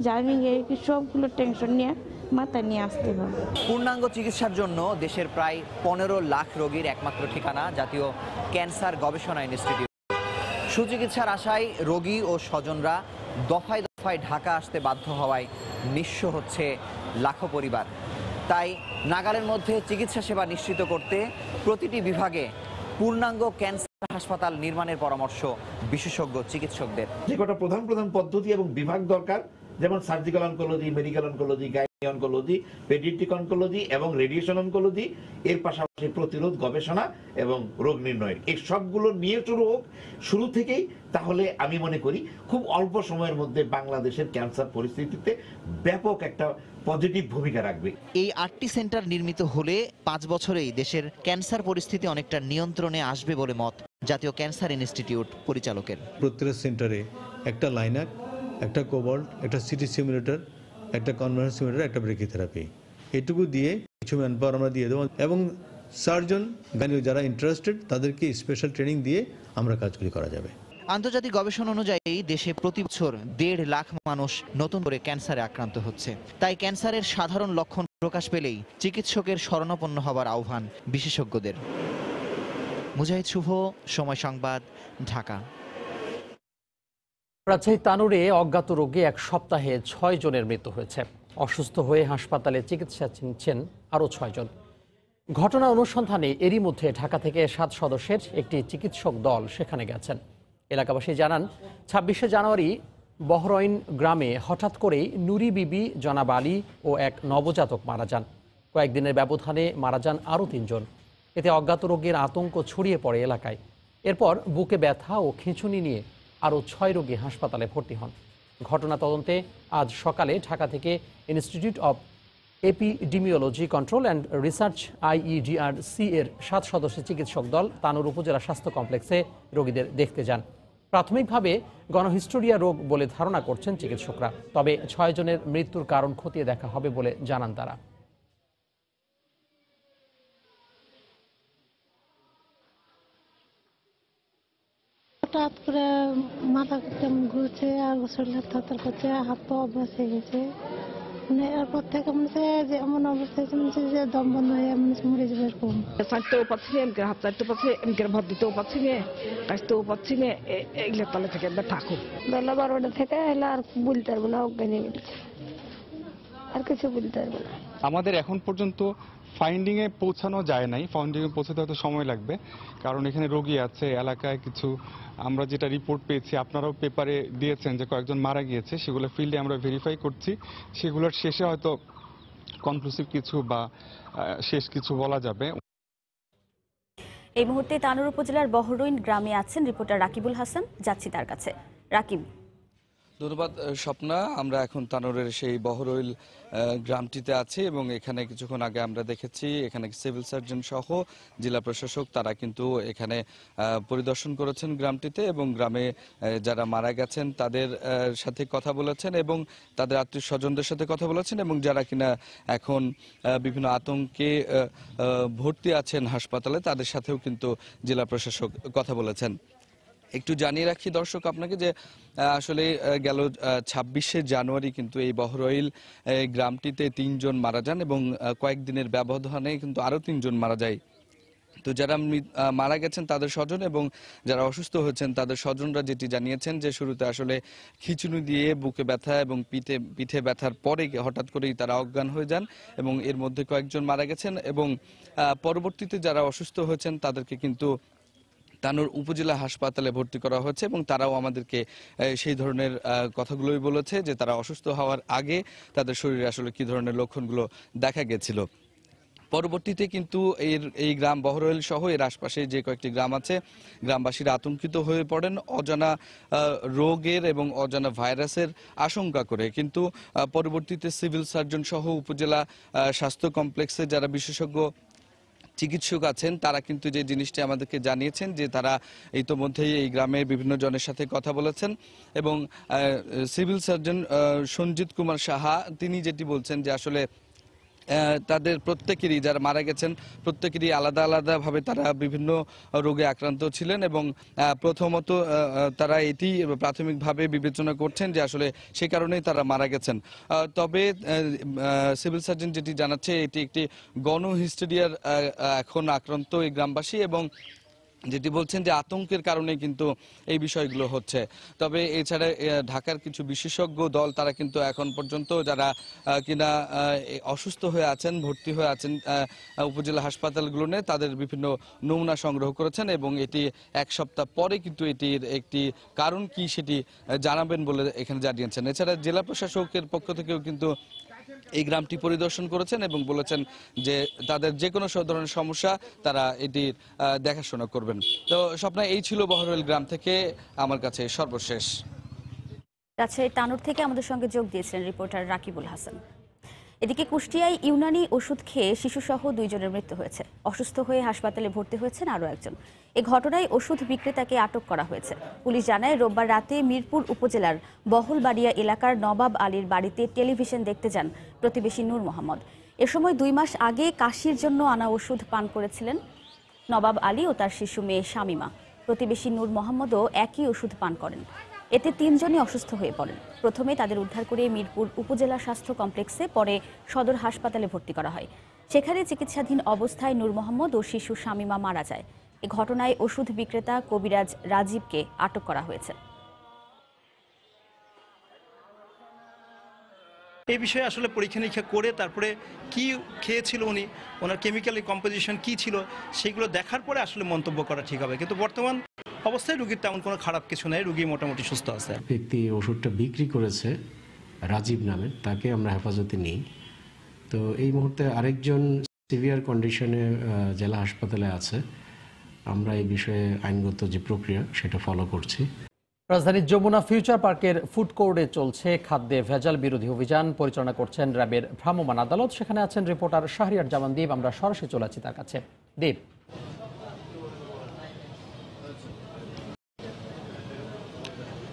জার্মিং সবগুলো টেনশন নিয়ে মাথায় নিয়ে আসতে হবে। পূর্ণাঙ্গ চিকিৎসার জন্য দেশের প্রায় 15 লাখ রোগীর একমাত্র ঠিকানা জাতীয় ক্যান্সার গবেষণা ইনস্টিটিউট। সুচিকিৎসার আশায় রোগী ও স্বজনরা দফায় দফায় ঢাকা আসতে বাধ্য হওয়ায় নিঃস্ব হচ্ছে লাখো পরিবার। তাই নাগালের মধ্যে চিকিৎসা সেবা নিশ্চিত করতে প্রতিটি বিভাগে পূর্ণাঙ্গ ক্যান্সার হাসপাতাল নির্মাণের পরামর্শ বিশেষজ্ঞ চিকিৎসকদের। যে কটা প্রধান পদ্ধতি এবং বিভাগ দরকার, যেমন surgical oncology, medical oncology, gynae oncology, paediatric oncology এবং রেডিয়েশন অনকোলজি, এর পাশাপাশি প্রতিরোধ, গবেষণা এবং রোগ নির্ণয়, এই সবগুলো নিয়ে শুরু হোক শুরু থেকেই। তাহলে আমি মনে করি খুব অল্প সময়ের মধ্যে বাংলাদেশের ক্যান্সার পরিস্থিতিতে ব্যাপক একটা পজিটিভ ভূমিকা রাখবে। এই 8টি সেন্টার নির্মিত হলে 5 বছরেই দেশের ক্যান্সার পরিস্থিতি অনেকটা নিয়ন্ত্রণে আসবে বলে মত জাতীয় ক্যান্সার ইনস্টিটিউট পরিচালকের। প্রত্যেক সেন্টারে একটা লাইনাক, একটা কোবাল্ট, একটা সিটি সিমুলেটর, একটা কনভার্সন সিমুলেটর, একটা ব্রেকিথেরাপি, এটুকু দিয়ে কিছু ম্যান পাওয়ার আমরা দিয়ে দেবো এবং সার্জন যারা ইন্টারেস্টেড তাদেরকে স্পেশাল ট্রেনিং দিয়ে আমরা কাজগুলি করা যাবে। আন্তর্জাতিক গবেষণা অনুযায়ী দেশে প্রতি বছর 1.5 লাখ মানুষ নতুন করে ক্যান্সারে আক্রান্ত হচ্ছে। তাই ক্যান্সারের সাধারণ লক্ষণ প্রকাশ পেলেই চিকিৎসকের শরণাপন্ন হবার আহ্বান বিশেষজ্ঞদের। মুজাহিদ শুভ, সময় সংবাদ, ঢাকা। রাজশাহী তানুরে অজ্ঞাত রোগে 1 সপ্তাহে 6 জনের মৃত্যু হয়েছে। অসুস্থ হয়ে হাসপাতালে চিকিৎসা নিচ্ছেন আরও 6 জন। ঘটনা অনুসন্ধানে এরই মধ্যে ঢাকা থেকে 7 সদস্যের একটি চিকিৎসক দল সেখানে গেছেন। এলাকাবাসী জানান, 26শে জানুয়ারি বহরইন গ্রামে হঠাৎ করেই নুরি বিবি, জনাব আলী ও এক নবজাতক মারা যান। কয়েকদিনের ব্যবধানে মারা যান আরও 3 জন। এতে অজ্ঞাত রোগের আতঙ্ক ছড়িয়ে পড়ে এলাকায়। এরপর বুকে ব্যথা ও খিঁচুনি নিয়ে আরও 6 রোগী হাসপাতালে ভর্তি হন। ঘটনা তদন্তে আজ সকালে ঢাকা থেকে institute of epidemiology control and research IEDRC এর 7 সদস্যের চিকিৎসক দল তানুর উপজেলা স্বাস্থ্য কমপ্লেক্সে রোগীদের দেখতে যান। প্রাথমিকভাবে গণহিস্টোরিয়া রোগ বলে ধারণা করছেন চিকিৎসকরা। তবে 6 জনের মৃত্যুর কারণ খতিয়ে দেখা হবে বলে জানান তারা। হঠাৎ করে মাথা কেমন ঘুরছে আর শরীর থাতার করছে, হাত পা বসে গেছে, মানে এরপর থেকে মনে হচ্ছে যে এমন অবস্থায় মনে হচ্ছে যে দম বন্ধ হয়ে মরে যাবে এরকম। চাইতেও পাচ্ছি না, এমনি হাত চাইতে পারছি, এমনি ভাত দিতেও পাচ্ছি না, কাশতেও পাচ্ছি না, এগুলো তালে থেকে ঠাকুর বেলা 12টা থেকে এলে আর বলতে পারবো না, অজ্ঞান হয়ে গেছে, আর কিছু বলতে পারবো না। আমাদের এখন পর্যন্ত ফাইন্ডিংয়ে পৌঁছানো যায় নাই, ফাইন্ডিংয়ে পৌঁছাতে হয়তো সময় লাগবে, কারণ এখানে রোগী আছে, এলাকায় কিছু আমরা যেটা রিপোর্ট পেয়েছি, আপনারাও পেপারে দিয়েছেন যে কয়েকজন মারা গিয়েছে, সেগুলো ফিল্ডে আমরা ভেরিফাই করছি, সেগুলোর শেষে হয়তো কনক্লুসিভ কিছু বা শেষ কিছু বলা যাবে। এই মুহূর্তে তানোর উপজেলার বহরইন গ্রামে আছেন রিপোর্টার রাকিবুল হাসান, যাচ্ছি তার কাছে। রাকিব। ধন্যবাদ স্বপ্না। আমরা এখন তানোরের সেই বহরইল গ্রামটিতে আছি এবং এখানে কিছুক্ষণ আগে আমরা দেখেছি এখানে সিভিল সার্জন সহ জেলা প্রশাসক তারা কিন্তু এখানে পরিদর্শন করেছেন গ্রামটিতে এবং গ্রামে যারা মারা গেছেন তাদের সাথে কথা বলেছেন এবং তাদের আত্মীয় স্বজনদের সাথে কথা বলেছেন এবং যারা কিনা এখন বিভিন্ন আতঙ্কে ভর্তি আছেন হাসপাতালে তাদের সাথেও কিন্তু জেলা প্রশাসক কথা বলেছেন। একটু জানিয়ে রাখি দর্শক আপনাকে যে আসলে গেল 26শে জানুয়ারি কিন্তু এই বহরইল গ্রামটিতে 3 জন মারা যান এবং কয়েকদিনের ব্যবধানে কিন্তু আরও 3 জন মারা যায়। তো যারা মারা গেছেন তাদের স্বজন এবং যারা অসুস্থ হয়েছেন তাদের স্বজনরা যেটি জানিয়েছেন যে শুরুতে আসলে খিঁচুনি দিয়ে বুকে ব্যথা এবং পিঠে ব্যথার পরে হঠাৎ করেই তারা অজ্ঞান হয়ে যান এবং এর মধ্যে কয়েকজন মারা গেছেন এবং পরবর্তীতে যারা অসুস্থ হয়েছেন তাদেরকে কিন্তু তানোর উপজেলা হাসপাতালে ভর্তি করা হয়েছে এবং তারাও আমাদেরকে সেই ধরনের কথাগুলোই বলেছে যে তারা অসুস্থ হওয়ার আগে তাদের শরীরে আসলে কি ধরনের লক্ষণগুলো দেখা গেছিল। পরবর্তীতে কিন্তু এই গ্রাম বহরইল সহ এর আশপাশে যে কয়েকটি গ্রাম আছে, গ্রামবাসীরা আতঙ্কিত হয়ে পড়েন অজানা রোগের এবং অজানা ভাইরাসের আশঙ্কা করে। কিন্তু পরবর্তীতে সিভিল সার্জন সহ উপজেলা স্বাস্থ্য কমপ্লেক্সে যারা বিশেষজ্ঞ চিকিৎসক আছেন তারা কিন্তু যে জিনিসটি আমাদেরকে জানিয়েছেন যে তারা ইতোমধ্যেই এই গ্রামের বিভিন্ন জনের সাথে কথা বলেছেন এবং সিভিল সার্জন সঞ্জিত কুমার সাহা তিনি যেটি বলছেন যে আসলে তাদের প্রত্যেকেরই যারা মারা গেছেন প্রত্যেকেরই আলাদা আলাদাভাবে তারা বিভিন্ন রোগে আক্রান্ত ছিলেন এবং প্রথমত তারা এটি প্রাথমিকভাবে বিবেচনা করছেন যে আসলে সে কারণেই তারা মারা গেছেন। তবে সিভিল সার্জন যেটি জানাচ্ছে এটি একটি গণহিস্টেরিয়ার এখন আক্রান্ত এই গ্রামবাসী এবং যেটি বলছেন যে আতঙ্কের কারণে কিন্তু এই বিষয়গুলো হচ্ছে। তবে এছাড়া ঢাকার কিছু বিশেষজ্ঞ দল তারা কিন্তু এখন পর্যন্ত যারা কিনা অসুস্থ হয়ে আছেন ভর্তি হয়ে আছেন উপজেলা হাসপাতালগুলো নিয়ে তাদের বিভিন্ন নমুনা সংগ্রহ করেছেন এবং এটি এক সপ্তাহ পরে কিন্তু এটির একটি কারণ কি সেটি জানাবেন বলে এখানে জানিয়েছেন। এছাড়া জেলা প্রশাসকের পক্ষ থেকেও কিন্তু এই গ্রামটি পরিদর্শন করেছেন এবং বলেছেন যে তাদের যে কোনো ধরনের সমস্যা তারা এটির দেখাশোনা করবেন। তো স্বপ্না, এই ছিল বহরইল গ্রাম থেকে আমার কাছে সর্বশেষ। রাজশাহীর তানোর থেকে আমাদের সঙ্গে যোগ দিয়েছিলেন রিপোর্টার রাকিবুল হাসান। এদিকে কুষ্টিয়ায় ইউনানি ওষুধ খেয়ে শিশুসহ 2 জনের মৃত্যু হয়েছে। অসুস্থ হয়ে হাসপাতালে ভর্তি হয়েছেন আরও একজন। এ ঘটনায় ওষুধ বিক্রেতাকে আটক করা হয়েছে। পুলিশ জানায় রোববার রাতে মিরপুর উপজেলার বহলবাড়িয়া এলাকার নবাব আলীর বাড়িতে টেলিভিশন দেখতে যান প্রতিবেশী নূর মোহাম্মদ। এ সময় 2 মাস আগে কাশির জন্য আনা ওষুধ পান করেছিলেন নবাব আলী ও তার শিশু মেয়ে শামিমা। প্রতিবেশী নূর মোহাম্মদও একই ওষুধ পান করেন। এতে 3 জনই অসুস্থ হয়ে পড়েন। প্রথমে তাদের উদ্ধার করে মিরপুর উপজেলা স্বাস্থ্য কমপ্লেক্সে পরে সদর হাসপাতালে ভর্তি করা হয়। সেখানে চিকিৎসাধীন অবস্থায় নূর মোহাম্মদ ও শিশু শামিমা মারা যায়। এ ঘটনায় ওষুধ বিক্রেতা কবিরাজ রাজীবকে আটক করা হয়েছে। এই বিষয়ে আসলে পরীক্ষা নিরীক্ষা করে তারপরে কি খেয়েছিল উনি, ওনার কেমিক্যাল কম্পোজিশন কি ছিল সেগুলো দেখার পরে আসলে মন্তব্য করা ঠিক হবে। কিন্তু বর্তমান অবস্থায় রোগীর তেমন কোনো খারাপ কিছু নেই, রোগী মোটামুটি সুস্থ আছে। ব্যক্তি ওষুধটা বিক্রি করেছে রাজীব নামে, তাকে আমরা হেফাজতে নিই। তো এই মুহূর্তে আরেকজন সিভিয়ার কন্ডিশনে জেলা হাসপাতালে আছে। আমরা এই বিষয়ে আইনগত যে প্রক্রিয়া সেটা ফলো করছি। রাজধানীর যমুনা ফিউচার পার্কের ফুড কোর্টে চলছে খাদ্যে ভেজাল বিরোধী অভিযান। পরিচালনা করছেন র্যাবের ভ্রাম্যমাণ আদালত। সেখানে আছেন রিপোর্টার শাহরিয়ার জামান দীপ। আমরা সরাসরি চলে আছি তার কাছে। দীপ,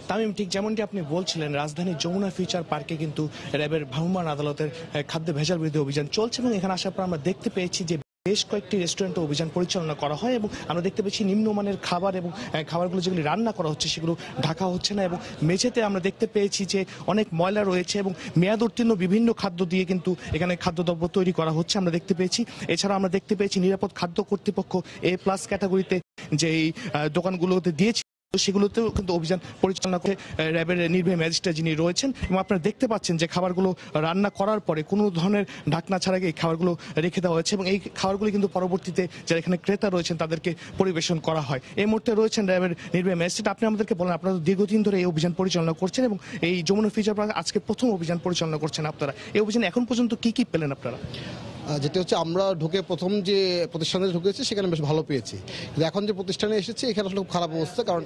তামিম, ঠিক যেমনটি আপনি বলছিলেন, রাজধানীর যমুনা ফিউচার পার্কে কিন্তু র্যাবের ভ্রাম্যমাণ আদালতের খাদ্যে ভেজাল বিরোধী অভিযান চলছে এবং এখানে আসার পর আমরা দেখতে পেয়েছি যে বেশ কয়েকটি রেস্টুরেন্টে অভিযান পরিচালনা করা হয় এবং আমরা দেখতে পেয়েছি নিম্নমানের খাবার এবং খাবারগুলো যেগুলি রান্না করা হচ্ছে সেগুলো ঢাকা হচ্ছে না এবং মেঝেতে আমরা দেখতে পেয়েছি যে অনেক ময়লা রয়েছে এবং মেয়াদ উত্তীর্ণ বিভিন্ন খাদ্য দিয়ে কিন্তু এখানে খাদ্যদ্রব্য তৈরি করা হচ্ছে আমরা দেখতে পেয়েছি। এছাড়া আমরা দেখতে পেয়েছি নিরাপদ খাদ্য কর্তৃপক্ষ A+ ক্যাটাগরিতে যে এই দোকানগুলোতে দিয়েছে সেগুলোতেও কিন্তু অভিযান পরিচালনা করে র্যাবের নির্বাহী ম্যাজিস্ট্রেট যিনি রয়েছেন এবং আপনারা দেখতে পাচ্ছেন যে খাবারগুলো রান্না করার পরে কোনো ধরনের ঢাকনা ছাড়া এই খাবারগুলো রেখে দেওয়া হয়েছে এবং এই খাবারগুলো কিন্তু পরবর্তীতে যারা এখানে ক্রেতা রয়েছেন তাদেরকে পরিবেশন করা হয়। এই মুহূর্তে রয়েছেন র্যাবের নির্বাহী ম্যাজিস্ট্রেট। আপনি আমাদেরকে বলেন, আপনারা দীর্ঘদিন ধরে এই অভিযান পরিচালনা করছেন এবং এই যমুনা ফিউচার পার্ক আজকে প্রথম অভিযান পরিচালনা করছেন আপনারা। এই অভিযানে এখন পর্যন্ত কি কি পেলেন আপনারা? যেটা হচ্ছে আমরা ঢুকে প্রথম যে প্রতিষ্ঠানে ঢুকেছি সেখানে বেশ ভালো পেয়েছি, কিন্তু এখন যে প্রতিষ্ঠানে এসেছি এখানে আসলে খুব খারাপ অবস্থা। কারণ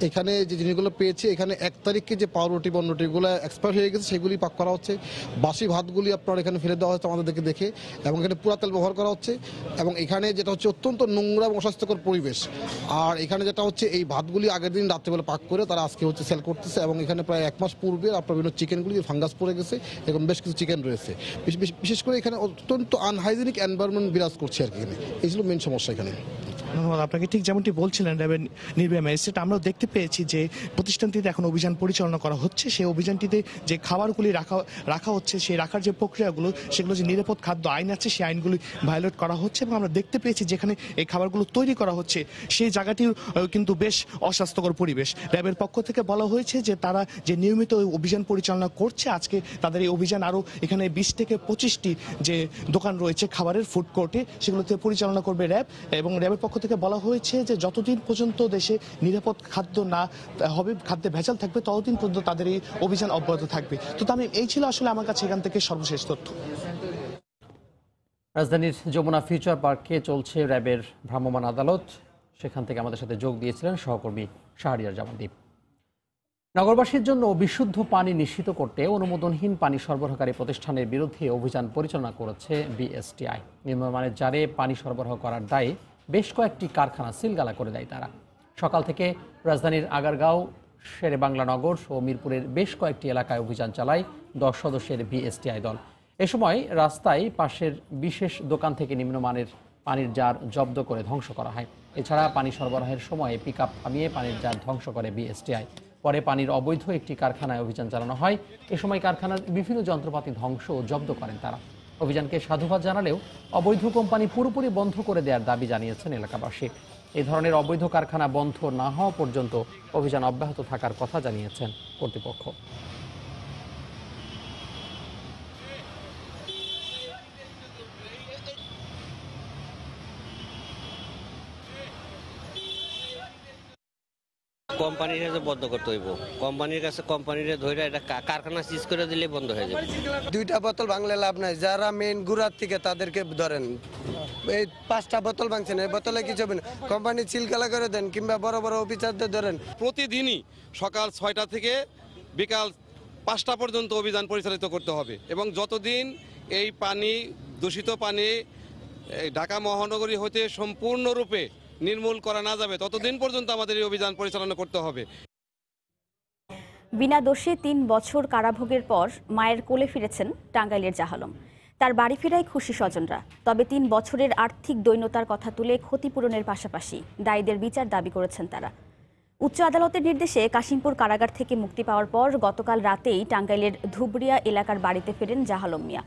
এখানে যে জিনিসগুলো পেয়েছি, এখানে 1 তারিখে যে পাউরুটি বনরুটিগুলো এক্সপায়ার হয়ে গেছে সেগুলি পাক করা হচ্ছে। বাসি ভাতগুলি আপনার এখানে ফেলে দেওয়া হচ্ছে আমাদেরকে দেখে এবং এখানে পুরা তেল ব্যবহার করা হচ্ছে এবং এখানে যেটা হচ্ছে অত্যন্ত নোংরা এবং অস্বাস্থ্যকর পরিবেশ। আর এখানে যেটা হচ্ছে এই ভাতগুলি আগের দিন রাত্রেবেলা পাক করে তারা আজকে হচ্ছে সেল করতেছে এবং এখানে প্রায় 1 মাস পূর্বে আপনার বিভিন্ন চিকেনগুলি ফাঙ্গাস পড়ে গেছে এবং বেশ কিছু চিকেন রয়েছে। বিশেষ করে এখানে অত্যন্ত আনহাইজেনিক এনভায়রনমেন্ট বিরাজ করছে আর কি। এখানে এই ছিল মেন সমস্যা এখানে। ধন্যবাদ আপনাকে। ঠিক যেমনটি বলছিলেন র্যাবের নির্বাহী ম্যাজিস্ট্রেট, আমরাও দেখতে পেয়েছি যে প্রতিষ্ঠানটিতে এখন অভিযান পরিচালনা করা হচ্ছে। সেই অভিযানটিতে যে খাবারগুলি রাখা হচ্ছে, সেই রাখার যে প্রক্রিয়াগুলো সেগুলো যে নিরাপদ খাদ্য আইন আছে সেই আইনগুলি ভায়োলেট করা হচ্ছে এবং আমরা দেখতে পেয়েছি যেখানে এই খাবারগুলো তৈরি করা হচ্ছে সেই জায়গাটিও কিন্তু বেশ অস্বাস্থ্যকর পরিবেশ। র্যাবের পক্ষ থেকে বলা হয়েছে যে তারা যে নিয়মিত অভিযান পরিচালনা করছে, আজকে তাদের এই অভিযান আরও এখানে 20 থেকে 25টি যে দোকান রয়েছে খাবারের ফুড কোর্টে সেগুলোতে পরিচালনা করবে র্যাব এবং র্যাবের পক্ষ থেকে বলা হয়েছে যে যতদিন পর্যন্ত দেশে নিরাপদ খাদ্য না হবে, খাদ্যে ভেজাল থাকবে, ততদিন পর্যন্ত তাদের এই অভিযান অব্যাহত থাকবে। তো তামিম, এই ছিল আসলে আমার কাছে এখান থেকে সর্বশেষ তথ্য। রাজধানীর যমুনা ফিউচার পার্কে চলছে র্যাবের ভ্রাম্যমাণ আদালত। সেখান থেকে আমাদের সাথে যোগ দিয়েছিলেন সহকর্মী শাহরিয়ার জামানদীপ। নগরবাসীর জন্য বিশুদ্ধ পানি নিশ্চিত করতে অনুমোদনহীন পানি সরবরাহকারী প্রতিষ্ঠানের বিরুদ্ধে অভিযান পরিচালনা করেছে বিএসটিআই। নিম্নমানের জারে পানি সরবরাহ করার দায়ে বেশ কয়েকটি কারখানা সিলগালা করে দেয় তারা। সকাল থেকে রাজধানীর আগারগাঁও, শেরেবাংলা নগর ও মিরপুরের বেশ কয়েকটি এলাকায় অভিযান চালায় 10 সদস্যের বিএসটিআই দল। এ সময় রাস্তায় পাশের বিশেষ দোকান থেকে নিম্নমানের পানির জার জব্দ করে ধ্বংস করা হয়। এছাড়া পানি সরবরাহের সময় পিকআপ থামিয়ে পানির জার ধ্বংস করে বিএসটিআই। পরে পানির অবৈধ একটি কারখানায় অভিযান চালানো হয়। এ সময় কারখানার বিভিন্ন যন্ত্রপাতি ধ্বংস ও জব্দ করেন তারা। অভিযানকে সাধুবাদ জানালেও অবৈধ কোম্পানি পুরোপুরি বন্ধ করে দেওয়ার দাবি জানিয়েছেন এলাকাবাসী। এই ধরনের অবৈধ কারখানা বন্ধ না হওয়া পর্যন্ত অভিযান অব্যাহত থাকার কথা জানিয়েছেন কর্তৃপক্ষ। কোম্পানির কাছে বন্ধ করতে হইব, কোম্পানির কাছে কোম্পানির ধরে এটা কারখানা সিজ করে দিলে বন্ধ হয়ে যাবে। 2টা বোতল ভাঙলে লাভ নাই, যারা মেইন গুড়ার থেকে তাদেরকে ধরেন। এই 5টা বোতল ভাঙছেন, এই বোতলে কিছু হবে না, কোম্পানি চিলকালা করে দেন, কিংবা বড় বড় অফিসারদের ধরেন। প্রতিদিনই সকাল 6টা থেকে বিকাল 5টা পর্যন্ত অভিযান পরিচালিত করতে হবে এবং যতদিন এই পানি, দূষিত পানি ঢাকা মহানগরী হতে সম্পূর্ণরূপে নির্মূল করা না যাবে ততদিন পর্যন্ত আমাদের এই অভিযান পরিচালনা করতে হবে। বিনা দোষে 3 বছর কারাভোগের পর মায়ের কোলে ফিরেছেন টাঙ্গাইলের জাহালম। তার বাড়ি ফেরায় খুশি স্বজনরা। তবে 3 বছরের আর্থিক দৈন্যতার কথা তুলে ক্ষতিপূরণের পাশাপাশি দায়ীদের বিচার দাবি করেছেন তারা। উচ্চ আদালতের নির্দেশে কাশিমপুর কারাগার থেকে মুক্তি পাওয়ার পর গতকাল রাতেই টাঙ্গাইলের ধুবরিয়া এলাকার বাড়িতে ফেরেন জাহালম মিয়া।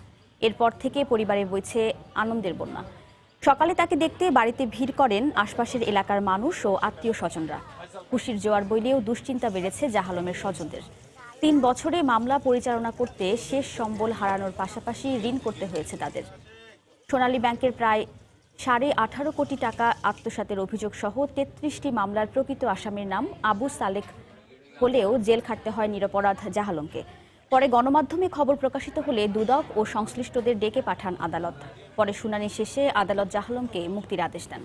এরপর থেকে পরিবারে বইছে আনন্দের বন্যা। সকালে তাকে দেখতে বাড়িতে ভিড় করেন আশপাশের এলাকার মানুষ ও আত্মীয় স্বজনরা। খুশির জোয়ার বইলেও দুশ্চিন্তা বেড়েছে জাহালমের স্বজনদের। 3 বছরে মামলা পরিচালনা করতে শেষ সম্বল হারানোর পাশাপাশি ঋণ করতে হয়েছে তাদের। সোনালী ব্যাংকের প্রায় 18.5 কোটি টাকা আত্মসাতের অভিযোগ সহ 33টি মামলার প্রকৃত আসামির নাম আবু সালেক হলেও জেল খাটতে হয় নিরপরাধ জাহালমকে। পরে গণমাধ্যমে খবর প্রকাশিত হলে দুদক ও সংশ্লিষ্টদের ডেকে পাঠান আদালত। পরে শুনানি শেষে আদালত জাহালমকে মুক্তির আদেশ দেন।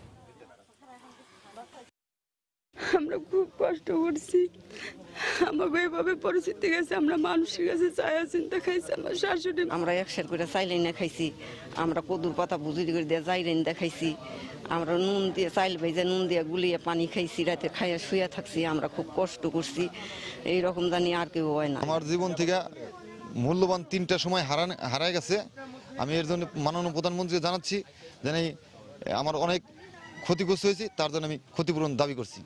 আমরা খুব কষ্ট করছি, আমাকে এভাবে পরিস্থিতি গেছে, আমরা মানুষের কাছে চায়া চিন্তা খাইছি। আমার শাশুড়ি, আমরা 1 করে চাইলেন না খাইছি, আমরা কদুর পাতা বুঝি করে দিয়ে যাইলেন দেখাইছি, আমরা নুন দিয়ে চাইল ভেজে নুন দিয়ে গুলিয়ে পানি খাইছি, রাতে খাইয়া শুয়ে থাকছি, আমরা খুব কষ্ট করছি। এইরকম জানি আর কেউ হয় না। আমার জীবন থেকে মূল্যবান 3টা সময় হারায় গেছে। আমি এর জন্য মাননীয় প্রধানমন্ত্রী জানাচ্ছি যে আমার অনেক ক্ষতিগ্রস্ত হয়েছি, তার জন্য আমি ক্ষতিপূরণ দাবি করছি।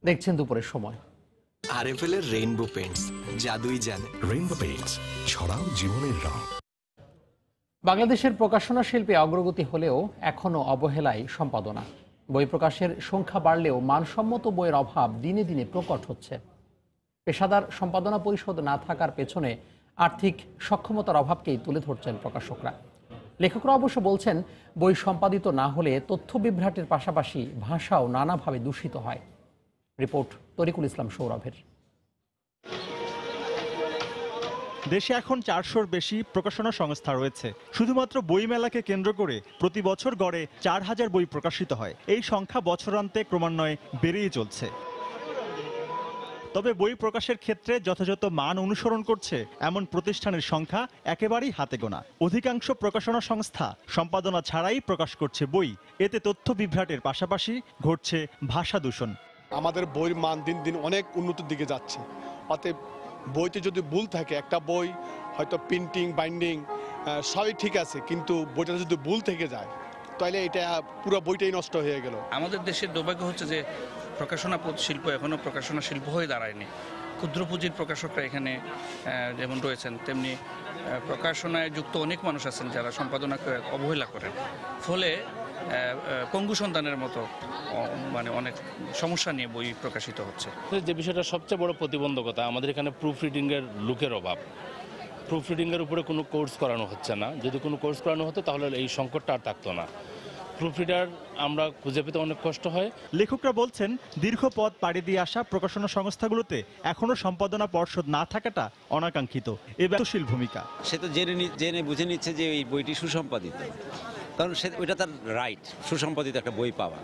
দেখছেন দুপুরের সময়। আরএফএল এর রেইনবো পেইন্টস, জাদুই জানে। রেইনবো পেইন্টস, ছড়াও জীবনের রং। বাংলাদেশের প্রকাশনা শিল্পে অগ্রগতি হলেও এখনও অবহেলায় সম্পাদনা। বই প্রকাশের সংখ্যা বাড়লেও মানসম্মত বইয়ের অভাব দিনে দিনে প্রকট হচ্ছে। পেশাদার সম্পাদনা পরিষদ না থাকার পেছনে আর্থিক সক্ষমতার অভাবকেই তুলে ধরছেন প্রকাশকরা। লেখকরা অবশ্য বলছেন, বই সম্পাদিত না হলে তথ্য বিভ্রাটের পাশাপাশি ভাষাও নানাভাবে দূষিত হয়। রিপোর্ট তরিকুল ইসলাম সৌরভের। দেশে এখন 400-র বেশি প্রকাশনা সংস্থা রয়েছে। শুধুমাত্র বইমেলাকে কেন্দ্র করে প্রতি বছর গড়ে 4000 বই প্রকাশিত হয়। এই সংখ্যা বছরান্তে ক্রমান্বয়ে বেড়েই চলছে। তবে বই প্রকাশের ক্ষেত্রে যথাযথ মান অনুসরণ করছে এমন প্রতিষ্ঠানের সংখ্যা একেবারেই হাতে গোনা। অধিকাংশ প্রকাশনা সংস্থা সম্পাদনা ছাড়াই প্রকাশ করছে বই। এতে তথ্য বিভ্রাটের পাশাপাশি ঘটছে ভাষা দূষণ। আমাদের বইয়ের মান দিন দিন অনেক উন্নতির দিকে যাচ্ছে। অতএব বইতে যদি ভুল থাকে, একটা বই হয়তো প্রিন্টিং, বাইন্ডিং সবই ঠিক আছে, কিন্তু বইটা যদি ভুল থেকে যায় তাহলে এটা পুরো বইটাই নষ্ট হয়ে গেল। আমাদের দেশের দুর্ভাগ্য হচ্ছে যে প্রকাশনা শিল্প এখনও প্রকাশনা শিল্প হয়ে দাঁড়ায়নি। ক্ষুদ্র পুঁজির প্রকাশকরা এখানে যেমন রয়েছেন, তেমনি প্রকাশনায় যুক্ত অনেক মানুষ আছেন যারা সম্পাদনাকে অবহেলা করেন। ফলে পঙ্গু সন্তানের মতো অনেক সমস্যা নিয়ে বই প্রকাশিত হচ্ছে। যে বিষয়টা সবচেয়ে বড় প্রতিবন্ধকতা, আমাদের এখানে প্রুফ রিডিংয়ের লোকের অভাব। প্রুফ রিডিংয়ের উপরে কোনো কোর্স করানো হচ্ছে না। যদি কোনো কোর্স করানো হতো তাহলে এই সংকটটা আর থাকতো না। প্রুফরিডার আমরা খুঁজে পেতে অনেক কষ্ট হয়। লেখকরা বলছেন দীর্ঘ পথ পাড়ি দিয়ে আসা প্রকাশনা সংস্থাগুলোতে এখনো সম্পাদনা পর্ষদ না থাকাটা অনাকাঙ্ক্ষিত। এ ব্যর্থশীল ভূমিকা। সে তো জেনে বুঝে নিচ্ছে যে এই বইটি সুসম্পাদিত, কারণ ওইটা তার রাইট, সুসম্পাদিত একটা বই পাওয়া।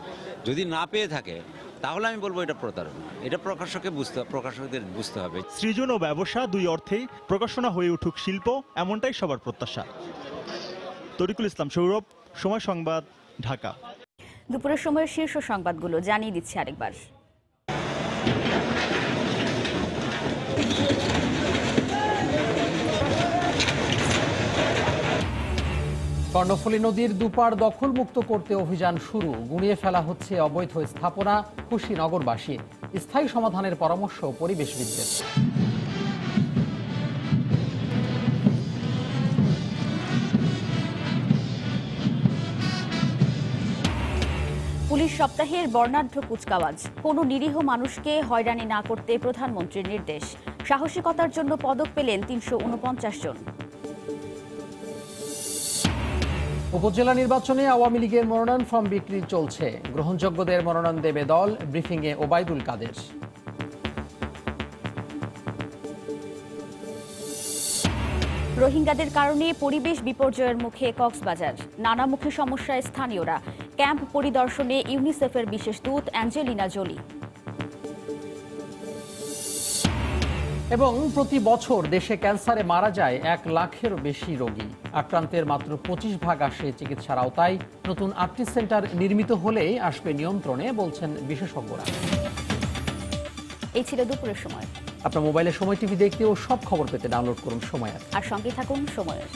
যদি না পেয়ে থাকে তাহলে আমি বলবো এটা প্রতারণা। এটা প্রকাশকদের বুঝতে হবে। সৃজন ও ব্যবসা দুই অর্থেই প্রকাশনা হয়ে উঠুক শিল্প, এমনটাই সবার প্রত্যাশা। তরিকুল ইসলাম সৌরভ, সময় সংবাদ, ঢাকা। দুপুরের সময়ের শীর্ষ সংবাদগুলো জানিয়ে দিচ্ছি আরেকবার। কর্ণফুলী নদীর দুপার দখলমুক্ত করতে অভিযান শুরু। গুঁড়িয়ে ফেলা হচ্ছে অবৈধ স্থাপনা, খুশি নগরবাসী। স্থায়ী সমাধানের পরামর্শ পরিবেশবিদদের। পুলিশ সপ্তাহের বর্ণাঢ্য কুচকাওয়াজ। কোনো নিরীহ মানুষকে হয়রানি না করতে প্রধানমন্ত্রীর নির্দেশ। সাহসিকতার জন্য পদক পেলেন ৩৪৯ জন। উপজেলা নির্বাচনে আওয়ামী লীগের মনোনয়ন ফর্ম বিক্রি চলছে। গ্রহণযোগ্যদের মনোনয়ন দেবে দল। ব্রিফিংয়ে ওবায়দুল কাদের। রোহিঙ্গাদের কারণে পরিবেশ বিপর্যয়ের মুখে কক্সবাজার। নানামুখী সমস্যায় স্থানীয়রা। ক্যাম্প পরিদর্শনে ইউনিসেফের বিশেষ দূত অ্যাঞ্জেলিনা জোলি। এবং প্রতি বছর দেশে ক্যান্সারে মারা যায় ১ লাখেরও বেশি রোগী। আক্রান্তের মাত্র ২৫% আসে চিকিৎসার আওতায়। নতুন ৮টি সেন্টার নির্মিত হলেই আসবে নিয়ন্ত্রণে, বলছেন বিশেষজ্ঞরা। এই ছিল দুপুরের সময়। আপনার মোবাইলে সময় টিভি দেখতে ও সব খবর পেতে ডাউনলোড করুন সময় অ্যাপ। আর সঙ্গে থাকুন সময়ের।